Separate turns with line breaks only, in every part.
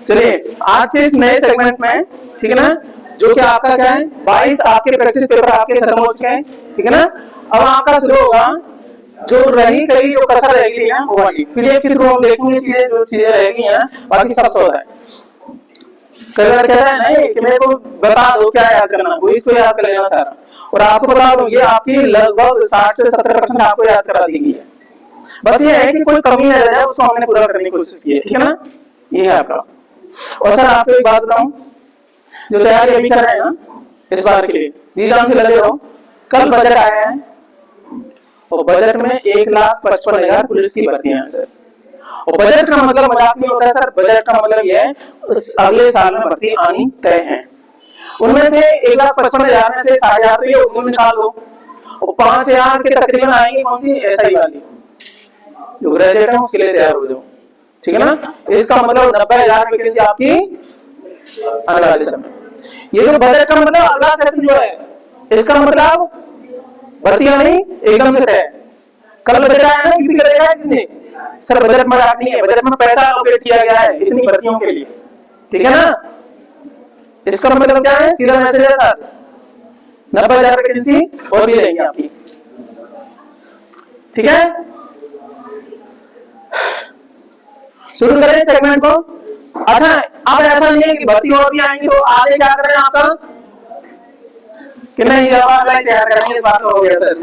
चलिए आज के इस नए सेगमेंट में, ठीक है ना, जो कि आपका क्या है 22 आपके प्रैक्टिस पेपर आपके खत्म हो चुके हैं, ठीक है ना। अब आपका शुरू होगा जो रही गई जो कसर रहेगी ना वो वाली पीडीएफ के थ्रू हम देखेंगे चीजें, जो चीजें रहेगी ना बाकी सब सो है। कई बार कहता है नहीं कि मेरे को बता दो क्या याद करना, वो इसको याद कर लेना सारा, और आपको बता दो ये आपकी लगभग 60 से 70% आपको याद करा दी गई है। बस ये है कि कोई कमी न रह जाए, उसको हमने पूरा करने की कोशिश की है, ठीक है ना। ये है आपका। और सर आपको एक बात बताऊं, जो तैयारी अभी कर रहे हैं ना इस बार के लिए, जी जान से लगे रहो। कल बजट आया है और बजट में 1,55,000 पुलिस की भर्तियां हैं सर। और बजट का मतलब मजाक नहीं होता है सर, बजट का मतलब यह है अगले साल में भर्ती आनी तय है। उनमें से 1,55,000 में से 60,000 तो ये उम्र निकाल दो, और 5,000 के तकरीबन आएंगे कौन सी एसआई वाली, जो ग्रेजुएट है उसके लिए तैयार हो जाओ, ठीक है ना। इसका मतलब 90,000 वैकेंसी आपकी आने वाले समय। ये जो बजट का मतलब अगला सेशन जो है, इसका मतलब भर्तियां नहीं एकदम से तय। कल बजट आया ना यूपी का, देखा है किसने सर? बजट मजाक नहीं है, बजट में पैसा एलोकेट किया गया है इतनी भर्तियों के लिए, ठीक है ना। इसका मतलब क्या है, सीधा मैसेज है सर, 90,000 वैकेंसी और भी रहेंगी आपकी, ठीक है। शुरू करें सेगमेंट को। अच्छा अब ऐसा नहीं है कि भर्ती और भी आएंगी तो आगे क्या कर रहे हैं आपका कि नहीं जवाब तैयार करेंगे, इस बात हो गया सर।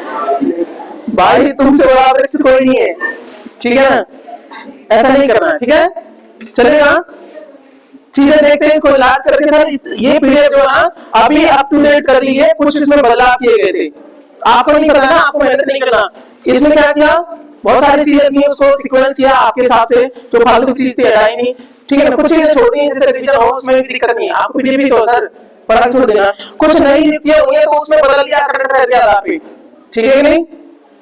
भाई तुमसे बड़ा वृक्ष कोई नहीं है, ठीक है ना, ऐसा नहीं करना है, ठीक है। चलेगा, चीजें देखते हैं, इसको इलाज करके सर ये पीरियड जो है ना अभी अप टू डेट कर दी है, कुछ इसमें बदलाव किए गए थे, आपको नहीं करना ना, आपको मेहनत नहीं करना। इसमें क्या किया, बहुत सारी चीजें थी उसको सीक्वेंस किया आपके हिसाब से, जो फालतू चीज थी हटाई नहीं, ठीक है ना। कुछ चीजें छोड़ दी जैसे रिवीजन हो, उसमें भी दिक्कत नहीं है, आपको पीडीएफ भी तो सर पढ़ा छोड़ देना। कुछ नई नीतियां हुई है तो उसमें बदल दिया, करंट रह गया था पे, ठीक है कि नहीं,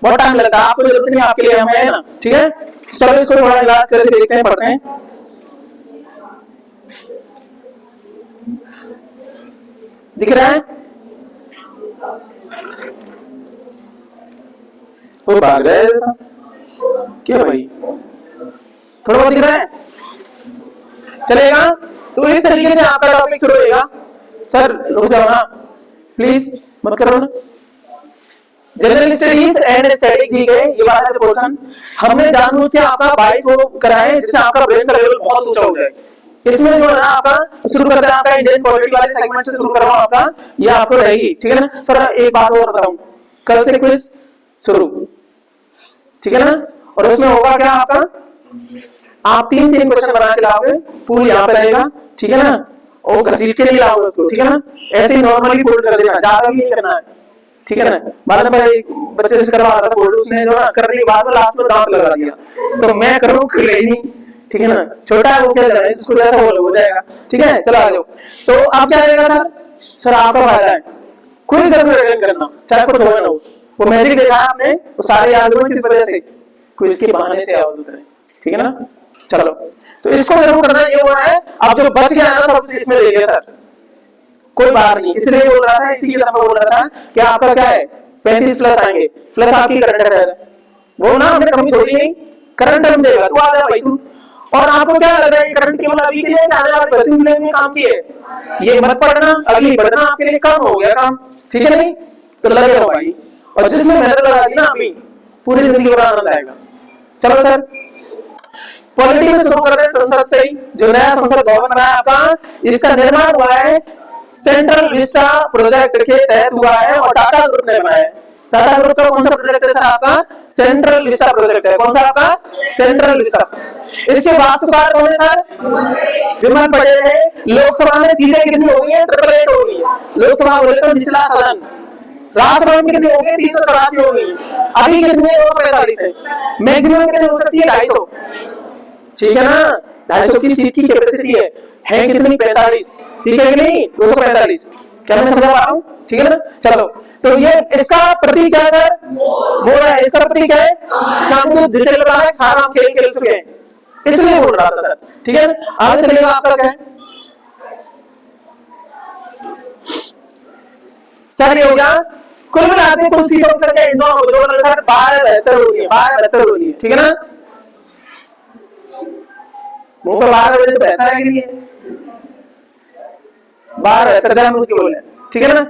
बहुत टाइम लगता है, आपको जरूरत नहीं, आपके लिए हम है ना, ठीक है। चलो इसको थोड़ा इलाज करके देखते हैं, पढ़ते हैं। दिख रहा है वो भाग रहा है क्या भाई, थोड़ा बहुत दिख रहा है, चलेगा। तो इस तरीके से आपका टॉपिक शुरू होगा। सर रुक जाओ ना प्लीज, मत करो ना। General studies and static G के ये वाला जो पोर्शन हमने जानबूझ के आपका 22 वो कराए जिससे आपका ब्रेन का लेवल बहुत ऊंचा हो जाए। इसमें जो है ना आपका शुरू करते हैं, आपका इंडियन पॉलिटी वाले सेगमेंट से शुरू कर रहा हूं, आपका ये आपको रहेगी, ठीक है ना। सर एक बात और बताऊं, कल से क्विज शुरू, ठीक है ना। और उसमें होगा क्या आपका, आप 3-3 क्वेश्चन बना के लाओगे, पूल यहाँ पे रहेगा, ठीक है ना, और घसीट के नहीं लाओगे उसको, ठीक है ना। ऐसे ही नॉर्मली फोल्ड कर देना, ज्यादा भी नहीं करना है, ठीक है ना। बाद में एक बच्चे से करवा रहा था फोल्ड, उसने जो ना करने के बाद में लास्ट में दांत लगा दिया, तो मैं करूँ नहीं, ठीक है ना। छोटा है वो क्या जाए, उसको जैसा हो जाएगा, ठीक है। चलो आ जाओ। तो आप क्या रहेगा सर, सर आपका फायदा है कोई जरूर रिटर्न करना, चाहे कुछ हो ना हो। वो मैजिक देखा है आपने, वो सारे याद हुए किस वजह से, क्विज के बहाने से याद होते हैं, ठीक है ना। चलो तो इसको जरूर करना, ये हुआ है। अब जो बच गया ना सबसे इसमें ले लिया सर, कोई बात नहीं, इसलिए बोल रहा था, इसी की तरफ बोल रहा था कि आपका क्या है 35 प्लस आएंगे, प्लस आपकी करंट अफेयर है, वो ना हमने कमी छोड़ी नहीं, करंट हम देगा, तू आ जा भाई तू। और आपको क्या लग रहा है करंट केवल अभी के लिए आने वाले भर्ती में काम की है, ये मत पढ़ना, अगली पढ़ना, आपके लिए काम हो गया काम, ठीक है नहीं। तो लगे रहो भाई, और जिसमें मेहनत लगा दी ना अभी पूरी जिंदगी बड़ा आनंद आएगा। चलो सर पॉलिटी में शुरू करते हैं संसद से ही। जो नया संसद भवन बना है आपका, इसका निर्माण हुआ है सेंट्रल विस्टा प्रोजेक्ट के तहत हुआ है और टाटा ग्रुप ने बनाया है। टाटा ग्रुप का कौन सा प्रोजेक्ट है सर आपका, सेंट्रल विस्टा प्रोजेक्ट है। कौन सा आपका, सेंट्रल विस्टा। इसके वास्तुकार कौन है सर, विमल पटेल है। लोकसभा में सीटें कितनी हो गई है, 888 हो गई है। लोकसभा बोले तो निचला सदन, राज्यसभा में कितनी हो गई, 384 हो गई। अभी कितनी 245 है, मैक्सिमम कितनी हो सकती है 250, ठीक है ना। 250 की सीट की कैपेसिटी है कितनी 45, ठीक है कि नहीं 245, क्या मैं समझा पा रहा हूँ, ठीक है ना। चलो तो ये इसका प्रतीक क्या है सर, मोर है। इसका प्रतीक क्या है, आपको डिटेल बताना है, सारा हम खेल चुके हैं, इसलिए बोल रहा था सर, ठीक है ना। आगे चलेगा आपका क्या है सर, ये हो गया कुल मिलाते कुल सीटों की संख्या इन दोनों जो बना सर 12 हो रही है, 12 हो रही है, ठीक है ना। मुंह पे 12 बजे तो बेहतर है कि नहीं है, 12 मुझे बोले, ठीक है ना।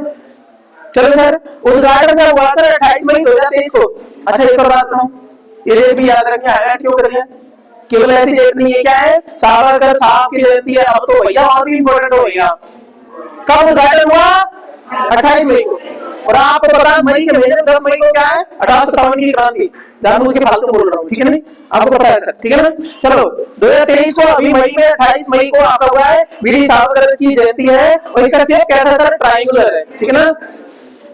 चलो सर, उद्घाटन का हुआ सर 28 मई 2023 को। अच्छा एक और बात कहूं, ये डेट भी याद रखिए, हाईलाइट क्यों कर दिया, केवल ऐसी डेट नहीं है, क्या है, सावरकर साहब की जयंती है। अब तो भैया और भी इंपॉर्टेंट हो भैया, कब उद्घाटन हुआ, 28 मई को। और आपको पता है मई के महीने में 10 मई को क्या है, 1857 की क्रांति। जानबूझ के फालतू बोल रहा हूँ, ठीक है नहीं, आपको पता है सर, ठीक है ना। चलो 2023 को अभी मई में 28 मई को आपका हुआ है वीर सावरकर की जयंती है। और इसका शेप कैसा है सर, ट्रायंगुलर है, ठीक है ना,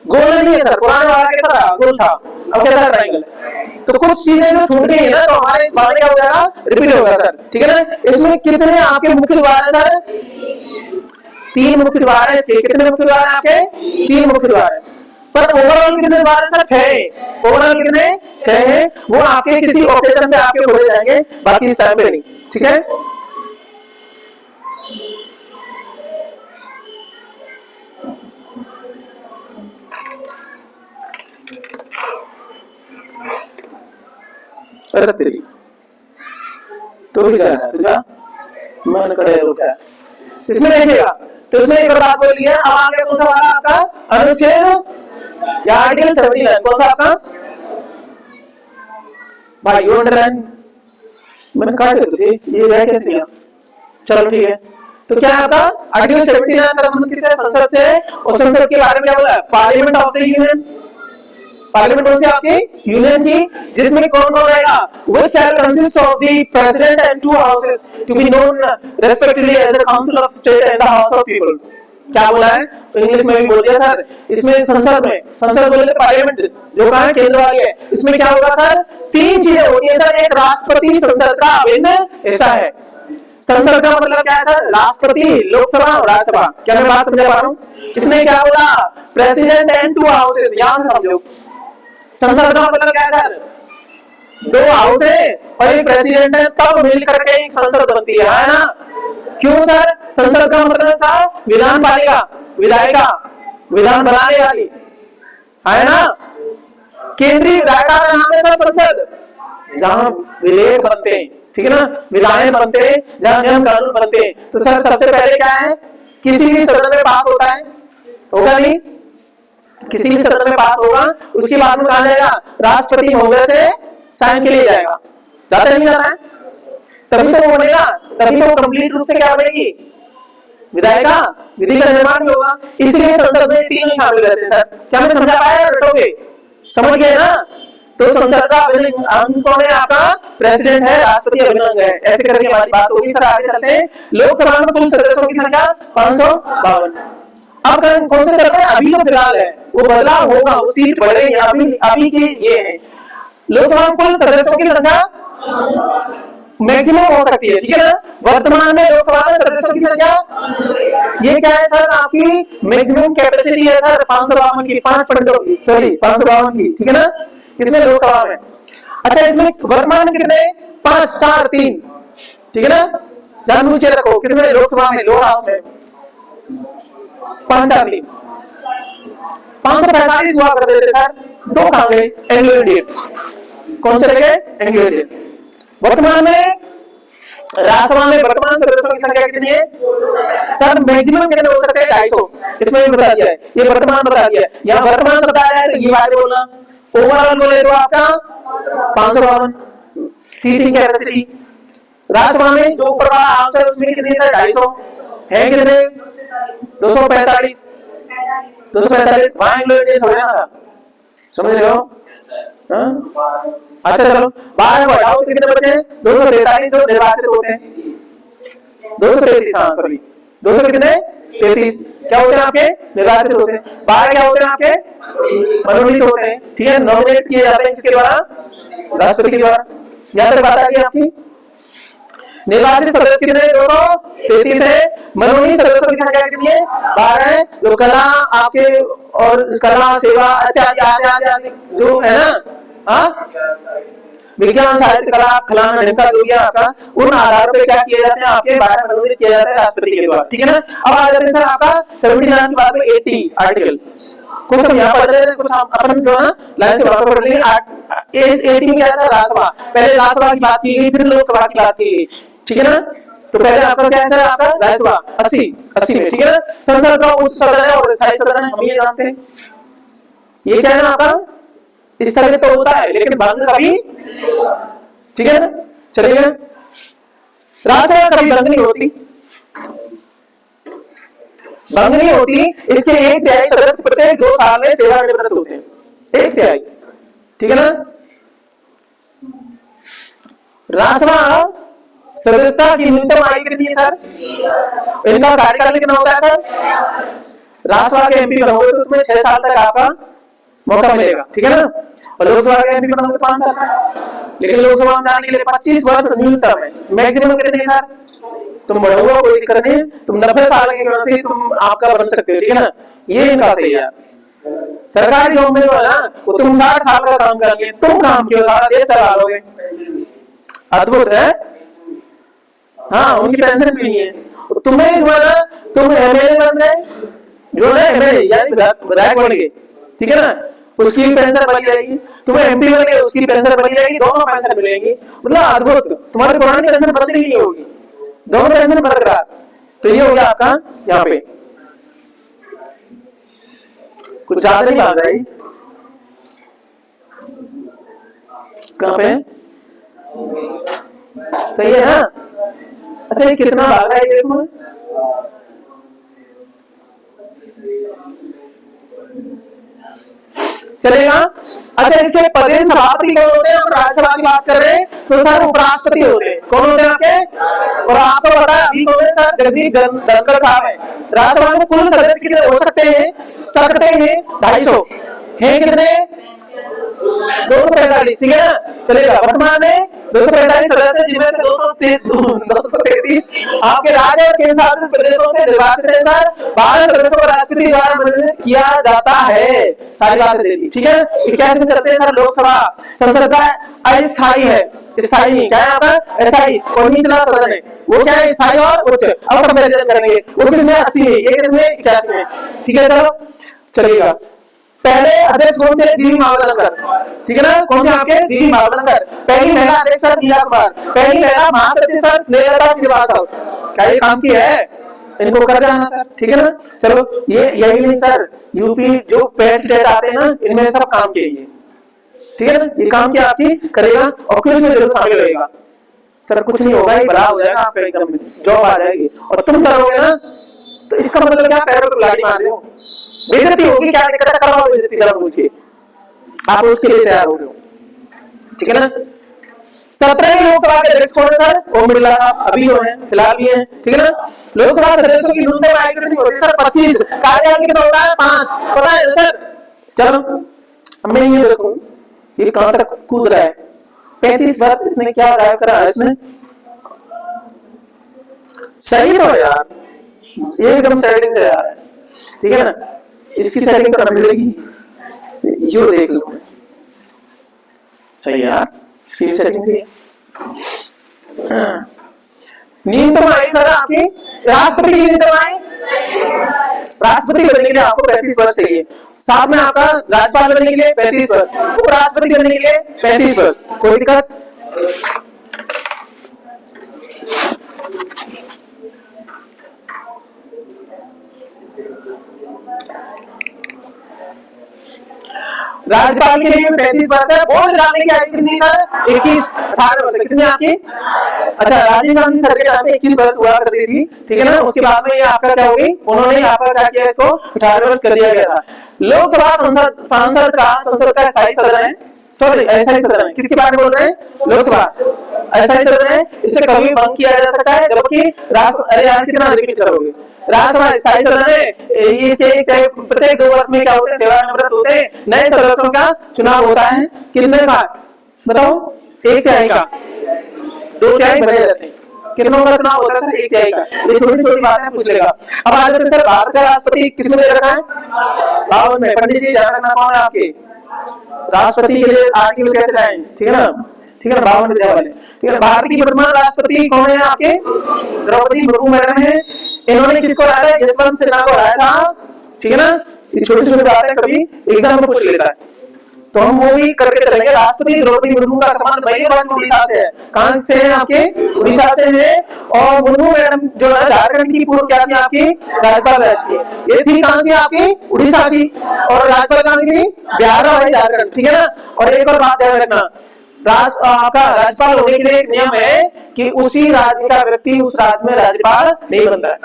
गोल नहीं है सर। पुराने वाला कैसा था, गोल था, अब कैसा ट्रायंगल है। तो कुछ चीजें जो छूट गई है ना, तो हमारे इस बार क्या हो जाएगा, रिपीट होगा सर, ठीक है ना। इसमें कितने आपके मुख्य द्वार है सर, 3 मुख्य द्वार है। कितने मुख्य द्वार है आपके, 3 मुख्य द्वार है। पर ओवरऑल कितने द्वार है सर, 6। ओवरऑल कितने, 6 है। वो आपके किसी ओकेजन पे आपके खोले जाएंगे, बाकी इस टाइम पे नहीं, ठीक है। अरे तेरी तो भी जाना है, तो जा, मन करे रुका। इसमें देखिएगा, तो इसमें एक और बात बोली है। अब आगे कौन सा वाला आपका अनुच्छेद या आर्टिकल 79, कौन सा आपका भाई, यू अंडरलाइन मैंने काट दिया थे, ये है कैसे गया, चलो ठीक है। तो क्या है आपका आर्टिकल 79 का संबंध किससे, संसद से। और संसद के बारे में क्या बोला है, parliament of the union. Parliament कौन सी आपकी, यूनियन की, जिसमें कौन कौन रहेगा, which shall consist of the president and 2 houses to be known respectively as the council of state and the house of people। क्या बोला है, तो इंग्लिश में भी बोल दिया सर। इसमें संसद में, संसद बोले पार्लियामेंट जो कहा है केंद्र वाली है, इसमें क्या होगा सर, 3 चीजें होती है सर। एक राष्ट्रपति संसद का अभिन्न हिस्सा है। संसद का मतलब क्या है सर, राष्ट्रपति, लोकसभा और राज्यसभा। क्या मैं बात समझा पा रहा हूँ। इसमें क्या बोला, प्रेसिडेंट एंड 2 हाउसेस, यहां से समझो। संसद का मतलब क्या है सर, 2 हाउस है और एक प्रेसिडेंट है, तब मिलकर के एक संसद बनती है ना। क्यों सर, संसद का मतलब सर विधान पालिका, विधायिका, विधान बनाने वाली है ना। केंद्रीय विधायिका का नाम है सर संसद, जहां विधेयक बनते हैं, ठीक है ना, विधायन बनते हैं, जहां नियम कानून बनते हैं। तो सर सबसे पहले क्या है, किसी भी सदन में पास होता है, होगा नहीं, किसी भी सदन में पास होगा, उसके बाद में कहा जाएगा राष्ट्रपति महोदय से साइन के लिए जाएगा, जाता नहीं जाता है, तभी तो वो बनेगा, तभी तो कंप्लीट रूप से क्या बनेगी, विधायिका, विधि का निर्माण भी होगा। इसलिए संसद में 3 शामिल रहते हैं सर। क्या मैं समझा पाया, रटोगे, समझ गए ना। तो संसद का अभिन्न अंग कौन है आपका, प्रेसिडेंट है, राष्ट्रपति अभिन्न अंग है। ऐसे करके हमारी बात होगी सर। आगे चलते हैं। लोकसभा में कुल सदस्यों की संख्या 552। अब कौन सा चल रहा है, अभी जो फिलहाल है वो बदलाव होगा, वो सीट बढ़ रही है, अभी के ये है। लोकसभा में कुल सदस्यों की संख्या मैक्सिमम हो सकती है, ठीक है ना। वर्तमान में लोकसभा में सदस्यों की संख्या ये क्या है सर, आपकी मैक्सिमम कैपेसिटी है सर 552 की, 552 की, ठीक है ना, इसमें लोकसभा में। अच्छा, इसमें वर्तमान में कितने, 5 4 3, ठीक है ना। जानबूझ के रखो कितने लोकसभा में, लोअर हाउस में 5 4 3, 545 हुआ करते थे सर। 2 कहां गए, एंग्लो इंडियन, कौन चले गए, एंग्लो इंडियन। वर्तमान में राज्यसभा में वर्तमान सदस्यों की संख्या कितनी है सर, मैक्सिमम कितने हो सकते हैं, 250। इसमें भी बता दिया है, ये वर्तमान बता दिया है। यहाँ वर्तमान शब्द आया है तो ये बात बोलना। ओवरऑल बोले तो आपका 552 सीटिंग कैपेसिटी। राज्यसभा में जो ऊपर वाला हाउस है उसमें कितनी सर, 250 है, कितने 245, 245। वहां एंग्लो इंडियन थोड़ा ना, समझ रहे हो। अच्छा चलो, 12 को हटाओ तो कितने बचे, 243 जो निर्वाचित होते हैं, 233, हाँ सॉरी 200 कितने 33 क्या होते हैं आपके, निर्वाचित होते हैं। 12 क्या होते हैं आपके, मनोनीत होते हैं, ठीक है, नॉमिनेट किए जाते हैं किसके द्वारा, राष्ट्रपति के द्वारा। यहाँ तक बात आ गई आपकी। निर्वाचित सदस्य कितने, 233 है। मनोनीत सदस्यों की संख्या कितनी है, 12 है। जो कला आपके और कला सेवा इत्यादि आदि जो है ना, विज्ञान, साहित्य, कला, फलाना ढिमका जो भी है आपका, उन आधारों पे क्या किया जाता है, आपके बारे में अनुमोदित किया जाता है राष्ट्रपति के द्वारा, ठीक है ना। अब आ जाते हैं सर आपका 79 की बात में 80 आर्टिकल, कुछ हम यहाँ पढ़ रहे हैं, कुछ हम अपन जो है लाइन से बात पढ़ लेंगे। इस 80 में क्या है सर, राज्यसभा, पहले राज्यसभा की बात की गई, फिर लोकसभा की बात की गई, ठीक है ना। तो पहले आपका क्या है सर, आपका राज्यसभा 80 में, ठीक है ना। संसद का उच्च सदन है और स्थायी सदन है, हम ये जानते हैं। ये क्या है ना आपका, इस तरह तो होता है लेकिन भंग कभी, ठीक है ना। चलिए, राज्यसभा कभी भंग नहीं होती, भंग नहीं होती। इसके 1/3 सदस्य प्रत्येक 2 साल में सेवानिवृत्त होते हैं, 1/3, ठीक है ना। राज्यसभा सदस्यता की न्यूनतम आयु कितनी है सर, इनका कार्यकाल कितना होता है सर। राज्यसभा के एमपी बनोगे तो तुम्हें 6 साल तक आपका मौका मिलेगा, ठीक है ना। और लोकसभा के एमपी बनोगे तो 5 साल, लेकिन लोकसभा में जाने के लिए 25 वर्ष न्यूनतम है, मैक्सिमम कितने सर। तुम बढ़ोगे कोई दिक्कत नहीं, तुम 90 साल के वजह से तुम आपका बन सकते हो, ठीक है ना। ये इनका सही है। सरकारी जॉब में जो है ना, वो तुम 60 साल का काम करेंगे, तुम काम क्यों सारा देश चला लोगे, अद्भुत है। हाँ, उनकी पेंशन भी नहीं है, तुम्हें जो है ना, तुम एमएलए बन गए, जो है एमएलए यानी विधायक बन गए, ठीक है ना, उसकी पेंशन बनी रहेगी। तुम्हें एमपी बन गए, उसकी पेंशन बनी रहेगी, दोनों पेंशन मिलेंगी, मतलब अद्भुत। तुम्हारी पुरानी पेंशन बदली नहीं होगी, दोनों पेंशन बरकरार। तो ये हो गया आपका यहाँ पे, कुछ ज्यादा नहीं बात है। कहाँ पे सही है ना। अच्छा, ये कितना भाग रहा है, ये देखो चलेगा। अच्छा, इसके पदेन सभापति कौन होते हैं, और राज्यसभा की बात कर रहे हैं तो सर उपराष्ट्रपति होते हैं। कौन होते हैं आपके, और आपको पता है अभी कौन है सर, जगदीप धनखड़ साहब है। राज्यसभा में कुल सदस्य कितने हो सकते हैं, 250 हैं, कितने 245, ठीक है ना। चलेगा, वर्तमान में 245 सदस्य, जिनमें से 233 आपके राज्य और केंद्र शासित प्रदेशों से निर्वाचित है सर। 12 सदस्यों को राष्ट्रपति द्वारा मनोनीत किया जाता है। सारी बातें दे दी, ठीक है। 81 में चलते हैं सर लोकसभा, संसद का अस्थायी है, स्थायी नहीं, क्या है आपका अस्थायी, और निचला सदन है, वो क्या है स्थायी और उच्च। अब कंपैरिजन करेंगे, वो किसमें 80 में, ये किसमें 81 में, ठीक है। चलो चलेगा। पहले अध्यक्ष कौन थे, जीवी मावलंकर, ठीक है ना। कौन थे आपके, जीवी मावलंकर। पहली महिला अध्यक्ष सर मीरा कुमार, पहली महिला महासचिव सर स्नेहलता श्रीवास्तव। क्या ये काम की है, इनको कर जाना सर, ठीक है ना। चलो, ये यही नहीं सर, यूपी जो पेट आते हैं ना, इनमें सब काम के लिए, ठीक है ना। ये काम क्या आपकी करेगा, और क्विज में जरूर शामिल रहेगा सर। कुछ नहीं होगा, ये बड़ा हो जाएगा आपका एग्जाम में, जॉब आ जाएगी। और तुम करोगे ना, तो इसका मतलब क्या, पैरों पर लाठी मार रहे हो, बेइज्जती होगी, क्या दिक्कत है, करवाओ बेइज्जती, जरा पूछिए, आप उसके लिए तैयार हो रहे हो, ठीक है ना। 17वीं लोकसभा के अध्यक्ष कौन है सर, ओम बिरला साहब, अभी जो है फिलहाल भी है, ठीक है ना। लोकसभा सदस्यों की न्यूनतम आयु कितनी होती है सर, 25। कार्यकाल कितना होता है, 5, पता है सर। चलो, अब मैं ये देखूं, ये कहां तक कूद रहा है, 35 वर्ष इसने क्या ड्राइव करा है इसमें, सही तो यार, एकदम सेटिंग से आ रहा है, ठीक है ना। इसकी सेटिंग तो मिलेगी, यो देख लो, सही है यार, इसकी सेटिंग सही है। न्यूनतम आयु सर आपकी, राष्ट्रपति की न्यूनतम आयु, राष्ट्रपति बनने के लिए आपको 35 वर्ष चाहिए, साथ में आपका राज्यपाल बनने के लिए 35 वर्ष, उपराष्ट्रपति बनने के लिए 35 वर्ष, कोई दिक्कत। राज्यपाल के लिए 35 वर्ष है। वोट डालने की आयु कितनी सर, 18 वर्ष, कितनी आपकी। अच्छा, राजीव गांधी सर के टाइम में 21 वर्ष हुआ करती थी, ठीक है ना। उसके बाद में ये आपका क्या होगी, उन्होंने आपका क्या किया, इसको 18 वर्ष कर दिया गया था। लोकसभा संसद का स्थायी सदन है, सॉरी अस्थायी सदन है, किसके बारे में बोल रहे हैं, लोकसभा अस्थायी सदन है, इसे कभी भंग किया जा सकता है, जबकि राज्यसभा कितना रिपीट करोगे, राज्यसभा स्थायी सदन है, इसे प्रत्येक 2 वर्ष में क्या होते हैं, सेवानिवृत्त होते हैं, नए सदस्यों का चुनाव होता है, कितने का बताओ, 1/3 का, 2/3 बने रहते हैं, कितनों का चुनाव होता है सर, 1/3 का। ये छोटी छोटी बातें पूछ लेगा। अब आ जाते सर, भारत का राष्ट्रपति किसने दे रखा है, 52 में। पंडित जी ध्यान रखना, कौन है आपके राष्ट्रपति के लिए आर्टिकल कैसे लाएंगे, ठीक है ना। ठीक है ना, 52 विद्या वाले। ठीक है, भारत की वर्तमान राष्ट्रपति कौन है आपके? द्रौपदी मुर्मू मैडम है। इन्होंने किसको हराया था? यशवंत सिन्हा को हराया था। ठीक है ना, ये छोटी छोटी बातें कभी एग्जाम में पूछ लेता है, तो हम वो भी करके चलेंगे। राष्ट्रपति द्रौपदी मुर्मू का संबंध मयूरभंज उड़ीसा से है। कहां से है? आपके उड़ीसा से है। और मुर्मू मैडम जो है झारखंड की पूर्व क्या थी आपकी? राज्यपाल रह चुकी है। ये थी कहां की? आपकी उड़ीसा की। और राज्यपाल कहां की थी? बिहार और झारखंड। ठीक है ना। और एक और बात ध्यान रखना, आपका राज्यपाल होने के लिए एक नियम है कि उसी राज्य का व्यक्ति उस राज्य में राज्यपाल नहीं बनता है।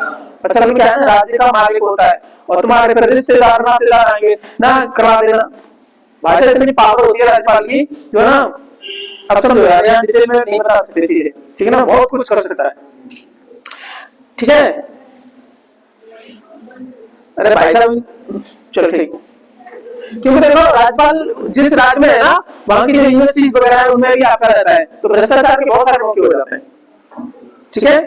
असल में क्या है ना, राज्य का मालिक होता है और तुम्हारे पर रिश्तेदार नातेदार आएंगे ना, करवा देना। भाषा इतनी पावर होती है राज्यपाल की, जो है ना, अब समझो यार, यहाँ डिटेल में नहीं बता सकते चीजें। ठीक है ना, बहुत कुछ कर सकता है। ठीक है, अरे भाई साहब चलो ठीक, क्योंकि देखो राज्यपाल जिस राज्य में है ना, वहां की जो यूनिवर्सिटीज वगैरह है उनमें भी आपका रहता है, तो भ्रष्टाचार के बहुत सारे मौके हो जाते हैं। ठीक है,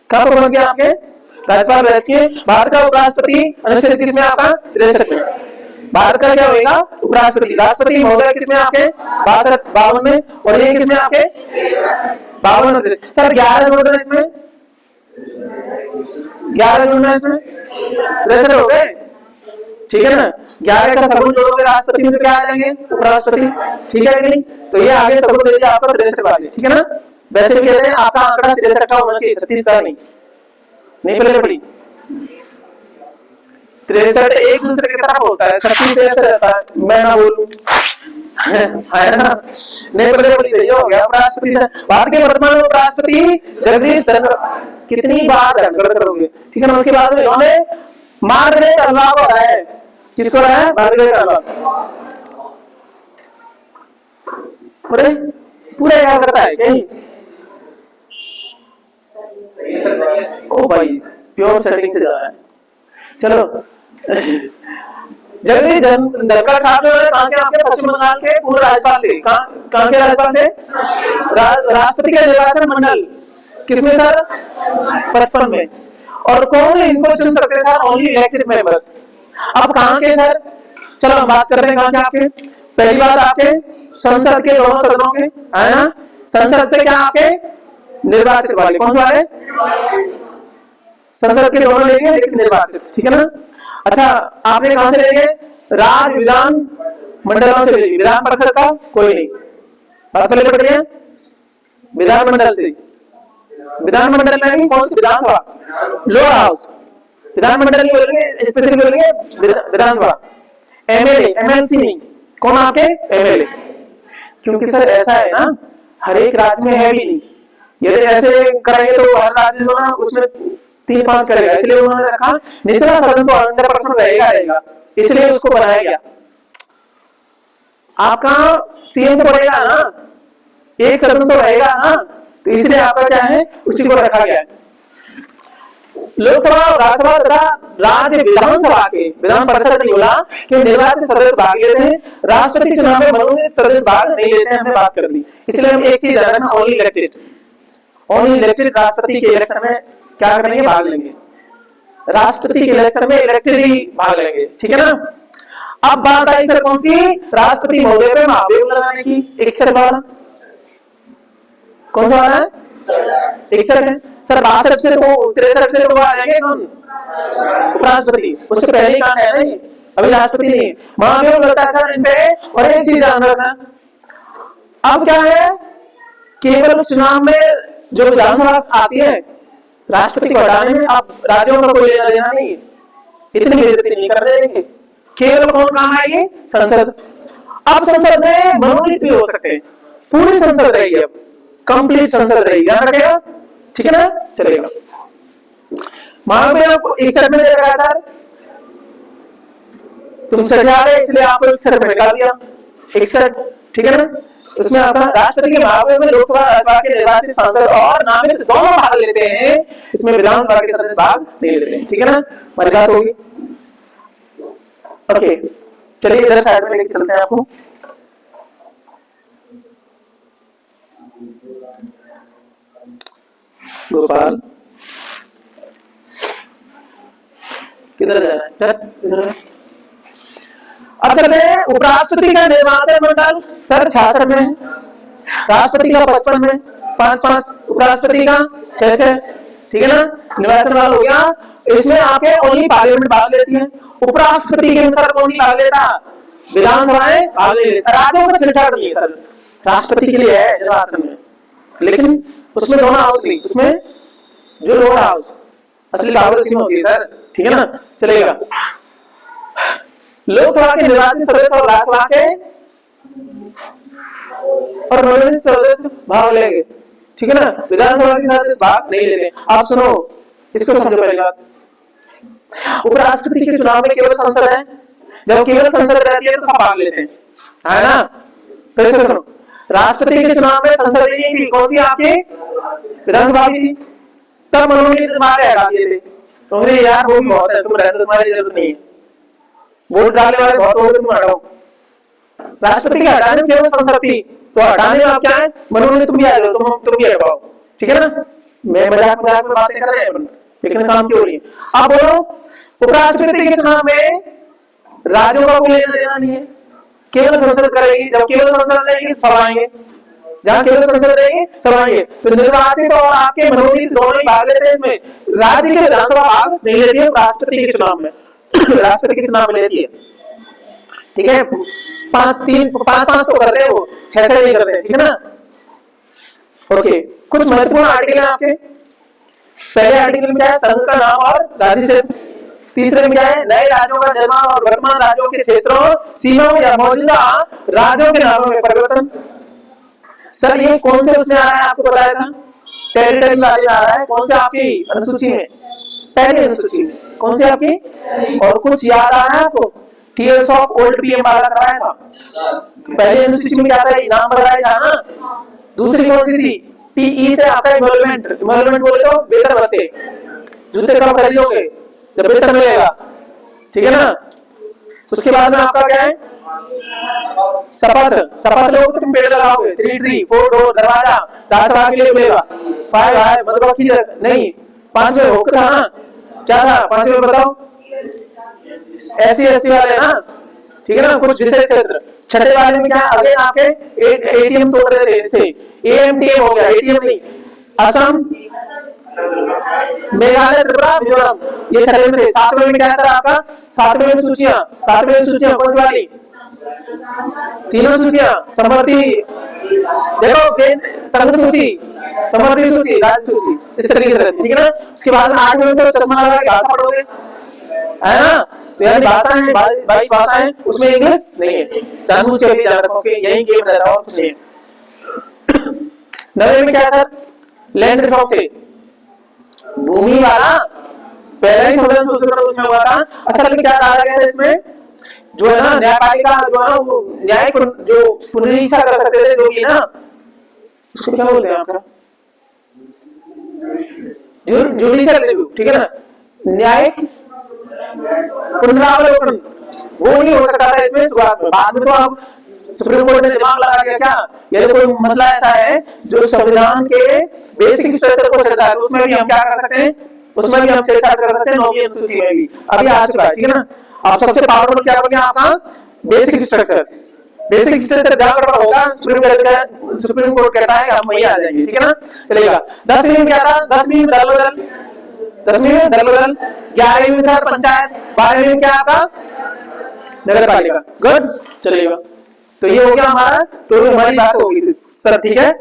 कहां पर पहुंच गया आपके? राज्यपाल रह चुके। भारत का उपराष्ट्रपति अनुच्छेद किसमें आपका? 63 में। भारत का क्या होगा? उपराष्ट्रपति। राष्ट्रपति महोदय किसमें आपके? 62 52 में। और ये किसमें आपके? 52 में। सर 11 जोड़ रहे इसमें, 11 जोड़ना है इसमें, 63 हो गए। ठीक है ना, 11 का सबूत जोड़ोगे राष्ट्रपति में तो क्या आ जाएंगे? उपराष्ट्रपति। ठीक है कि नहीं? तो ये आगे सबूत दे दिया आपका 63 वाले। ठीक है ना, वैसे भी कहते हैं आपका आंकड़ा 63 का होना चाहिए, 36 का नहीं पहले पड़ी। 63 एक दूसरे की तरफ होता है, 36 ऐसे रहता है, मैं ना बोलूं है ना, नहीं पहले पड़ी तो ये हो गया उपराष्ट्रपति। भारत के वर्तमान उपराष्ट्रपति जगदीश धनखड़। कितनी बार धनखड़ करोगे? ठीक है ना। उसके बाद में इन्होंने मार्गरेट अल्वा को हराया है। किसको हराया है? Margaret Alva. अरे पूरा याद करता है कहीं? ओ भाई प्योर सेटिंग से जा रहा है। चलो जगदीश धनखड़ साहब जो है कहां के? आपके पश्चिम बंगाल के पूर्व राज्यपाल थे। कहां के राज्यपाल थे? राष्ट्रपति का निर्वाचन मंडल किसमें सर? 55 में। और कौन इनको चुन सकते सर? Only elected members. अब कहां के सर? चलो हम बात करते हैं कहां के आपके। पहली बात आपके संसद के दोनों सदनों के, है ना। संसद से क्या आपके? निर्वाचित वाले। कौन से वाले? संसद के दोनों लेंगे लेकिन निर्वाचित। ठीक है ना। अच्छा आपने कहां से लेंगे? राज्य विधान मंडलों से लेंगे। विधान परिषद का कोई नहीं, बात पहले पढ़ रही है। विधान मंडल से, विधान मंडल में भी कौन सी? विधानसभा, लोअर हाउस। विधान मंडल नहीं बोलेंगे, स्पेशली बोलेंगे विधानसभा। एमएलए, एमएलसी नहीं। कौन आपके? एमएलए। क्योंकि सर ऐसा है ना, हर एक राज्य में है भी नहीं। यदि ऐसे करेंगे तो हर राज्य जो ना उसमें 3-5 करेगा, इसलिए उन्होंने रखा निचला सदन तो 100% रहेगा, इसलिए उसको बनाया गया। आपका सीएम तो बढ़ेगा ना, एक सदन तो रहेगा ना, तो इसलिए आपका क्या है? उसी को रखा गया है। लोकसभा और राज्यसभा तथा राज्य विधानसभा के, विधान परिषद नहीं बोला कि निर्वाचित सदस्य भाग लेते हैं, राष्ट्रपति चुनाव में मनोनीत सदस्य भाग नहीं लेते हैं, हमने बात कर दी। इसलिए हम एक चीज ध्यान रखना, ओनली इलेक्टेड राष्ट्रपति के इलेक्शन में क्या करेंगे? भाग लेंगे। राष्ट्रपति के इलेक्शन में इलेक्टेड ही भाग लेंगे। ठीक है ना। अब बात आई सर कौन सी? राष्ट्रपति महोदय पे महाभियोग लगाने की। 61 वाला कौन सा वाला है? 61 है सर। 62 से तो 63 से तो आ जाएंगे कौन? उपराष्ट्रपति। उससे पहले ही कांड है ना ये, अभी राष्ट्रपति नहीं है। महाभियोग लगता है सर इन पे। और एक चीज ध्यान रखना, अब क्या है? केवल चुनाव में जो विधानसभा आती है, राष्ट्रपति को हटाने में अब राज्यों का कोई लेना देना नहीं है, इतनी बेइज्जती नहीं कर देंगे। केवल कौन काम आएगी? संसद। अब संसद में मनोनीत भी हो सकते हैं, पूरी संसद रहेगी, अब कंप्लीट संसद रहेगी, ध्यान रखेगा। ठीक है ना, चलेगा। मान लो आपको 61 में दे रखा है सर, तुम 60 है इसलिए आपको 61 में निकाल दिया, 61। ठीक है ना। उसमें आपका राष्ट्रपति के महाभियोग में लोकसभा राज्यसभा के निर्वाचित सांसद और नामित दोनों भाग लेते हैं, इसमें विधानसभा के सदस्य भाग नहीं लेते हैं। ठीक है ना, हमारी बात होगी। ओके चलिए इधर साइड में लेके चलते हैं आपको। गोपाल किधर जा रहा है? इधर। अब चलते हैं उपराष्ट्रपति का निर्वाचन मंडल सर 66 में, राष्ट्रपति का 55 में, 5-5, उपराष्ट्रपति का 6-6, ठीक है ना। निर्वाचन मंडल हो गया, इसमें आपके ओनली पार्लियामेंट भाग लेती है। उपराष्ट्रपति के अनुसार कौन नहीं भाग लेता, विधानसभाएं भाग नहीं लेता। राज्यों को छेड़छाड़ नहीं है सर, राष्ट्रपति के लिए है निर्वाचन में, लेकिन उसमें दोनों हाउस नहीं, उसमें जो लोअर हाउस असली पावर उसमें होती है सर, ठीक है ना, चलेगा। लोकसभा के निर्वाचित सदस्य और राज्यसभा के और मनोनीत सदस्य भाग लेंगे, ठीक है ना। विधानसभा के सदस्य भाग नहीं लेते। आप सुनो, इसको समझो पहले बात। उपराष्ट्रपति के चुनाव में केवल संसद है, जब केवल संसद रहती है तो सब भाग लेते हैं, है ना। फिर से सुनो, राष्ट्रपति के चुनाव में संसद नहीं थी, कौन थी आपकी, विधानसभा थी, तब मनोनीत तुम्हारे हटा दिए थे। तो यार वो भी बहुत है, तुम रहते, तुम्हारी जरूरत नहीं है, वोट डालने वाले बहुत हो गए, तुम हटाओ। राष्ट्रपति के हटाने में केवल संसद थी, तो हटाने में आप क्या है, मनोनीत तुम भी आ जाओ, तुम भी हटाओ, ठीक है ना। मैं मजाक में बातें कर रहे हैं, लेकिन काम क्यों रही है। अब बोलो, उपराष्ट्रपति के चुनाव में राज्यों का कोई लेना देना नहीं है, केवल संसद करेगी। जब केवल संसद रहेगी सब आएंगे, जहां केवल संसद रहेगी सब आएंगे। तो निर्वाचित और आपके मनोनीत दोनों ही भाग लेते हैं इसमें। राज्य के विधानसभा भाग नहीं लेती है राष्ट्रपति के चुनाव में, राष्ट्रपति के चुनाव में लेती है, ठीक है। 5-5 तो करते हैं, वो 6-6 नहीं करते, ठीक है ना। ओके, कुछ महत्वपूर्ण आर्टिकल है आपके। पहले आर्टिकल में क्या है, संघ का नाम और राज्य क्षेत्र। तीसरे में क्या है, नए राज्यों का निर्माण और वर्तमान राज्यों के क्षेत्रों, सीमाओं या मौजूदा राज्यों के नामों में परिवर्तन। सर ये कौन से उसमें आ रहा है, आपको बताया था, टेरिटरी वाले आ रहा है। कौन से आपकी अनुसूची में, पहली अनुसूची में कौन से आपकी। और कुछ याद आ रहा है आपको, टीयर्स ऑफ ओल्ड पीएम वाला कराया था। पहली अनुसूची में क्या था, इनाम बताया था ना। दूसरी कौन सी थी, टीई से आपका इन्वॉल्वमेंट। इन्वॉल्वमेंट बोले तो वेतन भत्ते, जूते कब खरीदोगे, जब वेतन मिलेगा, ठीक है ना। उसके बाद में आपका क्या है, शपथ। शपथ लोगे तो तुम पेड़ लगाओगे, 3 ट्री 4 डोर दरवाजा राज्यसभा के लिए मिलेगा। 5 है मधुमक्खी नहीं, 5 में होक था ना, क्या था 5 में बताओ, SC/ST वाले ना, ठीक है ना, कुछ विशेष क्षेत्र। छठे वाले में क्या है, अगेन आपके एटीएम तोड़ रहे थे, इससे एएमटीएम हो गया, एटीएम नहीं। असम, मेघालय, त्रिपुरा, मिजोरम, ये छठे में थे। 7वें में क्या है सर आपका, 7वें में सूचियां। 7वें में सूचियां कौन सी वाली, तीनों सूचियां, समवर्ती, देखो संघ सूची, समवर्ती सूची, राज्य सूची, इस तरीके से, ठीक है ना। उसके बाद 8वें में तो चश्मा लगा के भाषा पढ़ोगे, है ना। यानी भाषा है 22 भाषा है, उसमें इंग्लिश नहीं है, जानबूझ के भी ध्यान रखो कि यही गेम रहता है और कुछ नहीं। 9वें में क्या है सर, लैंड रिफॉर्म थे, भूमि वाला पहले ही संविधान संशोधन उसमें हुआ था। असल में क्या कहा गया है इसमें, जो है ना न्यायपालिका, जो है वो न्याय जो पुनरीक्षा कर सकते थे, जो कि ना उसको क्या बोलते हैं आपका, जुडिशियल रिव्यू, ठीक है ना, न्यायिक पुनरावलोकन, वो नहीं हो सकता था इसमें शुरुआत में। बाद में तो आप सुप्रीम कोर्ट ने दिमाग लगा दिया क्या, यदि कोई मसला ऐसा है जो संविधान के बेसिक स्ट्रक्चर को छेड़ता है, तो उसमें भी हम क्या कर सकते हैं, उसमें भी हम छेड़छाड़ कर सकते हैं। 9वीं अनुसूची में भी अभी आ चुका है, ठीक है ना। अब सबसे पावरफुल क्या हो गया आपका, बेसिक स्ट्रक्चर। बेसिक स्ट्रक्चर जहां गड़बड़ होगा सुप्रीम कोर्ट कहता है हम वही आ जाएंगे, ठीक है ना, चलेगा। 10वीं में क्या था, 10वीं में दल बदल, 10वीं में दल बदल, 11वीं में सर पंचायत, 12वीं में क्या आपका नगर पालिका। गुड, चलेगा। तो ये हो गया हमारा, तो हमारी बात होगी थी सर, ठीक है।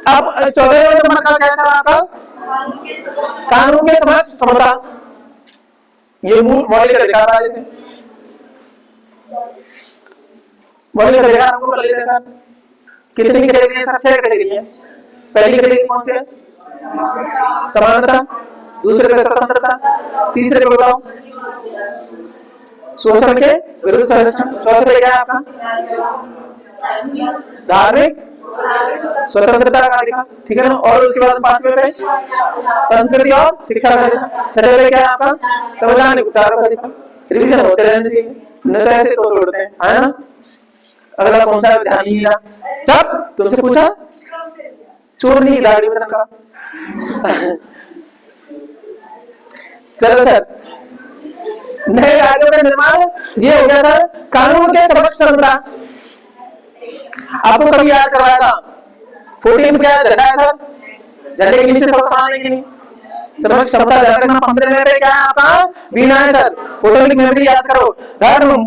अब 14वें नंबर का कैसा आपका, कानून के समझ समता, ये मौलिक अधिकार वाले थे। मौलिक अधिकार हमको कर लेते सर, कितनी कैटेगरी है सर, 6 कैटेगरी है। पहली कैटेगरी कौन सी है, समानता। दूसरे पे स्वतंत्रता। तीसरे पे बताओ शोषण के विरुद्ध संरक्षण। चौथे पे क्या है आपका, धार्मिक स्वतंत्रता का अधिकार, ठीक है ना। और उसके बाद 5वें पे संस्कृति और शिक्षा का अधिकार। छठे पे क्या है आपका, संवैधानिक उपचार का अधिकार। रिवीजन होते रहने चाहिए, नहीं तो ऐसे तो तोड़ते हैं, है ना। अगला कौन सा ध्यान नहीं दिया, जब तुमसे पूछा चोरनी की दाढ़ी में का। चलो सर, नए राज्यों का निर्माण, ये हो गया सर कानून के समक्ष समता। आपको कभी याद करवाया था 14 क्या झंडा है सर, झंडे के नीचे सब समान है कि नहीं, समक्ष समता झंडा 15 में क्या है आपका वीणा है सर। फोटोनिक मेमोरी याद करो, धर्म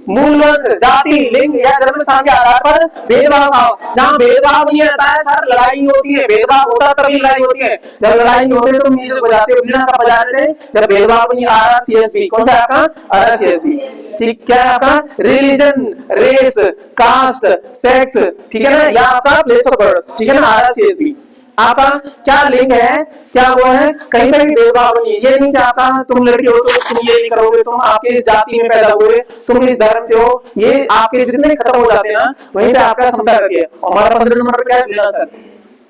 मूल वंश जाति लिंग या जन्म स्थान के आधार पर भेदभाव, जहाँ भेदभाव नहीं रहता है सर लड़ाई नहीं होती है, भेदभाव होता तभी लड़ाई होती है, जब लड़ाई नहीं होती तो म्यूजिक बजाते हो, वीणा का बजाते थे, जब भेदभाव नहीं। RRCSB कौन सा आपका RRCSB, ठीक क्या है आपका रिलीजन रेस कास्ट सेक्स, ठीक है ना, या आपका प्लेस ऑफ बर्थ, ठीक है ना RRCSB। आपका क्या लिंग है, क्या वो है, कहीं पर भी भेदभाव नहीं है। ये नहीं कि आपका तुम लड़की हो तो तुम ये नहीं करोगे, तुम आपके इस जाति में पैदा हुए, तुम इस धर्म से हो, ये आपके जितने खत्म हो जाते हैं ना वहीं पे आपका समता रखिए। और हमारा 15 नंबर क्या है वीणा सर।